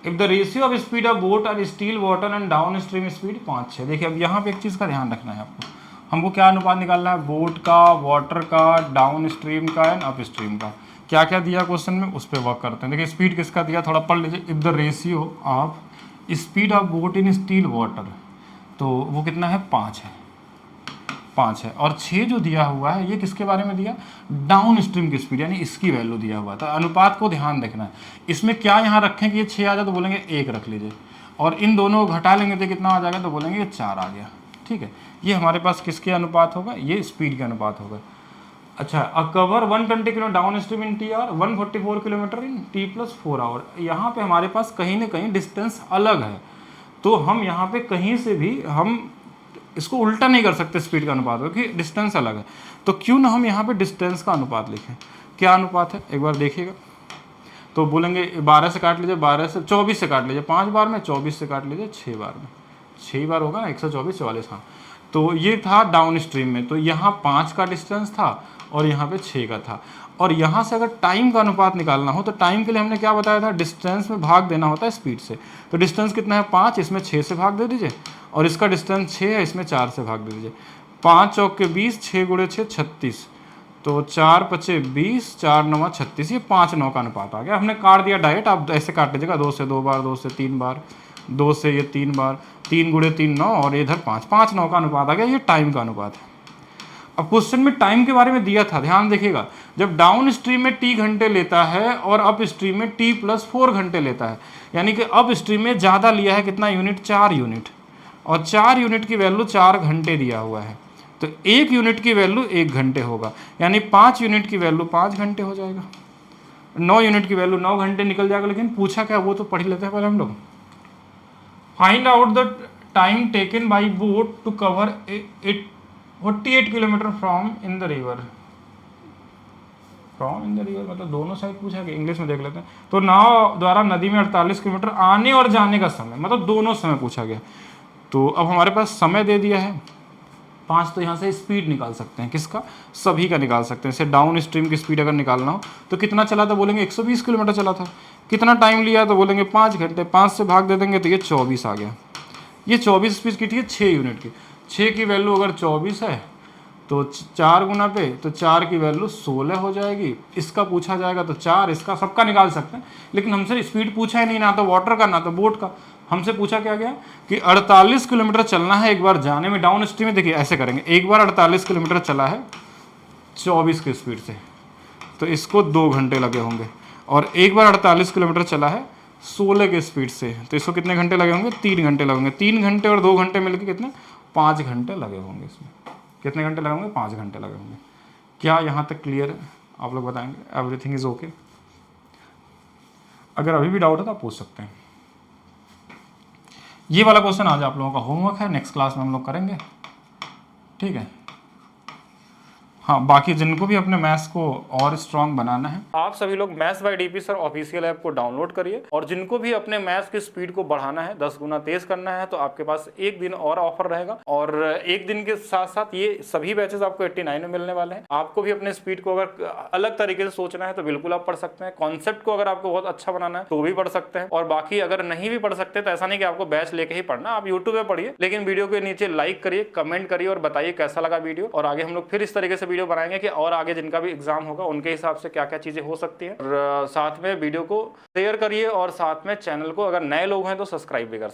If the ratio of speed of boat and still water and down stream speed 5-6। देखिए अब यहाँ पे एक चीज़ का ध्यान रखना है आपको, हमको क्या अनुपात निकालना है, बोट का, वाटर का, डाउन स्ट्रीम का एंड अप स्ट्रीम का। क्या क्या दिया क्वेश्चन में उस पर वर्क करते हैं। देखिए स्पीड किसका दिया, थोड़ा पढ़ लीजिए। If the ratio of speed of boat in still water, तो वो कितना है 5 है, 5 है, और 6 जो दिया हुआ है ये किसके बारे में दिया, डाउन स्ट्रीम की स्पीड, यानी इसकी वैल्यू दिया हुआ था। अनुपात को ध्यान रखना है, इसमें क्या यहाँ रखें कि ये 6 आ जाए तो बोलेंगे 1 रख लीजिए, और इन दोनों को घटा लेंगे तो कितना आ जाएगा, तो बोलेंगे ये 4 आ गया। ठीक है, ये हमारे पास किसके अनुपात होगा, ये स्पीड के अनुपात होगा। अच्छा, a cover 120 kilo down stream in T hour, 144 kilometre in T plus 4 hour. यहाँ पे हमारे पास कहीं ना कहीं डिस्टेंस अलग है, तो हम यहाँ पे कहीं से भी हम इसको उल्टा नहीं कर सकते स्पीड का अनुपात, क्योंकि डिस्टेंस अलग है। तो क्यों ना हम यहाँ पे डिस्टेंस का अनुपात लिखें। क्या अनुपात है एक बार देखिएगा, तो बोलेंगे 12 से काट लीजिए, 12 से 24 से काट लीजिए 5 बार में, 24 से काट लीजिए 6 बार में, 6 बार होगा ना, 124 44। हाँ, तो ये था डाउन स्ट्रीम में, तो यहाँ 5 का डिस्टेंस था और यहाँ पे 6 का था। और यहाँ से अगर टाइम का अनुपात निकालना हो तो टाइम के लिए हमने क्या बताया था, डिस्टेंस में भाग देना होता है स्पीड से। तो डिस्टेंस कितना है 5, इसमें 6 से भाग दे दीजिए, और इसका डिस्टेंस 6 है, इसमें 4 से भाग दे दीजिए। 5 चौक के 20, 6 गुणे 6 36, तो 4 पचे 20, 4 9 36, ये 5 9 का अनुपात आ गया। हमने काट दिया डायरेक्ट, आप ऐसे काट लीजिएगा, 2 से 2 बार, 2 से 3 बार, 2 से ये 3 बार, 3 गुणे 3 9, और इधर 5 5 9 का अनुपात आ गया। ये टाइम का अनुपात है। अब क्वेश्चन में टाइम के बारे में दिया था, ध्यान देखिएगा, जब डाउन स्ट्रीम में टी घंटे लेता है और अप स्ट्रीम में टी प्लस 4 घंटे लेता है, यानी कि अप स्ट्रीम में ज़्यादा लिया है कितना यूनिट, 4 यूनिट, और 4 यूनिट की वैल्यू 4 घंटे दिया हुआ है, तो 1 यूनिट की वैल्यू 1 घंटे होगा, यानी 5 यूनिट की वैल्यू 5 घंटे हो जाएगा, 9 यूनिट की वैल्यू 9 घंटे निकल जाएगा। लेकिन पूछा क्या, वो तो पढ़ ही लेते हैं पहले हम लोग। Find out the time taken by boat to cover 48 kilometre from in the river. From in the river मतलब दोनों साइड पूछा गया, इंग्लिश में देख लेते हैं। तो नाव द्वारा नदी में 48 किलोमीटर आने और जाने का समय, मतलब दोनों समय पूछा गया। तो अब हमारे पास समय दे दिया है 5, तो यहाँ से स्पीड निकाल सकते हैं, किसका, सभी का निकाल सकते हैं। जैसे डाउन स्ट्रीम की स्पीड अगर निकालना हो तो कितना चला था, बोलेंगे 120 किलोमीटर चला था। कितना टाइम लिया, तो बोलेंगे 5 घंटे, 5 से भाग दे देंगे तो ये 24 आ गया। ये 24 स्पीड की थी 6 यूनिट की, 6 की वैल्यू अगर 24 है तो 4 गुना पे, तो 4 की वैल्यू 16 हो जाएगी। इसका पूछा जाएगा तो 4, इसका सबका निकाल सकते हैं, लेकिन हमसे स्पीड पूछा ही नहीं, ना तो वाटर का ना तो बोट का। हमसे पूछा क्या गया कि 48 किलोमीटर चलना है एक बार जाने में डाउन स्ट्रीम में। देखिए ऐसे करेंगे, एक बार 48 किलोमीटर चला है 24 की स्पीड से, तो इसको 2 घंटे लगे होंगे, और एक बार 48 किलोमीटर चला है 16 की स्पीड से, तो इसको कितने घंटे लगे होंगे, 3 घंटे लगेंगे। 3 घंटे और 2 घंटे मिलकर कितने, 5 घंटे लगे होंगे। इसमें कितने घंटे लगे होंगे, 5 घंटे लगे होंगे। क्या यहाँ तक क्लियर है, आप लोग बताएंगे, एवरीथिंग इज ओके। अगर अभी भी डाउट है तो आप पूछ सकते हैं। ये वाला क्वेश्चन आज आप लोगों का होमवर्क है, नेक्स्ट क्लास में हम लोग करेंगे, ठीक है। हाँ, बाकी जिनको भी अपने मैथ्स को और स्ट्रांग बनाना है, आप सभी लोग maths by DP sir official app को डाउनलोड करिए, और जिनको भी अपने मैथ्स की स्पीड को बढ़ाना है, 10 गुना तेज करना है, तो आपके पास एक दिन और ऑफर रहेगा। और एक दिन के साथ साथ ये सभी बैचेस आपको 89 में मिलने वाले हैं। आपको भी अपने स्पीड को अगर अलग तरीके से सोचना है तो बिल्कुल आप पढ़ सकते हैं। कॉन्सेप्ट को अगर आपको बहुत अच्छा बनाना है तो भी पढ़ सकते हैं, और बाकी अगर नहीं भी पढ़ सकते तो ऐसा नहीं कि आपको बैच लेके ही पढ़ना, आप यूट्यूब पे पढ़िए, लेकिन वीडियो के नीचे लाइक करिए, कमेंट करिए और बताइए कैसा लगा वीडियो। और आगे हम लोग फिर इस तरीके से वीडियो बनाएंगे कि और आगे जिनका भी एग्जाम होगा उनके हिसाब से क्या क्या चीजें हो सकती हैं। और साथ में वीडियो को शेयर करिए, और साथ में चैनल को अगर नए लोग हैं तो सब्सक्राइब भी कर सकते हैं।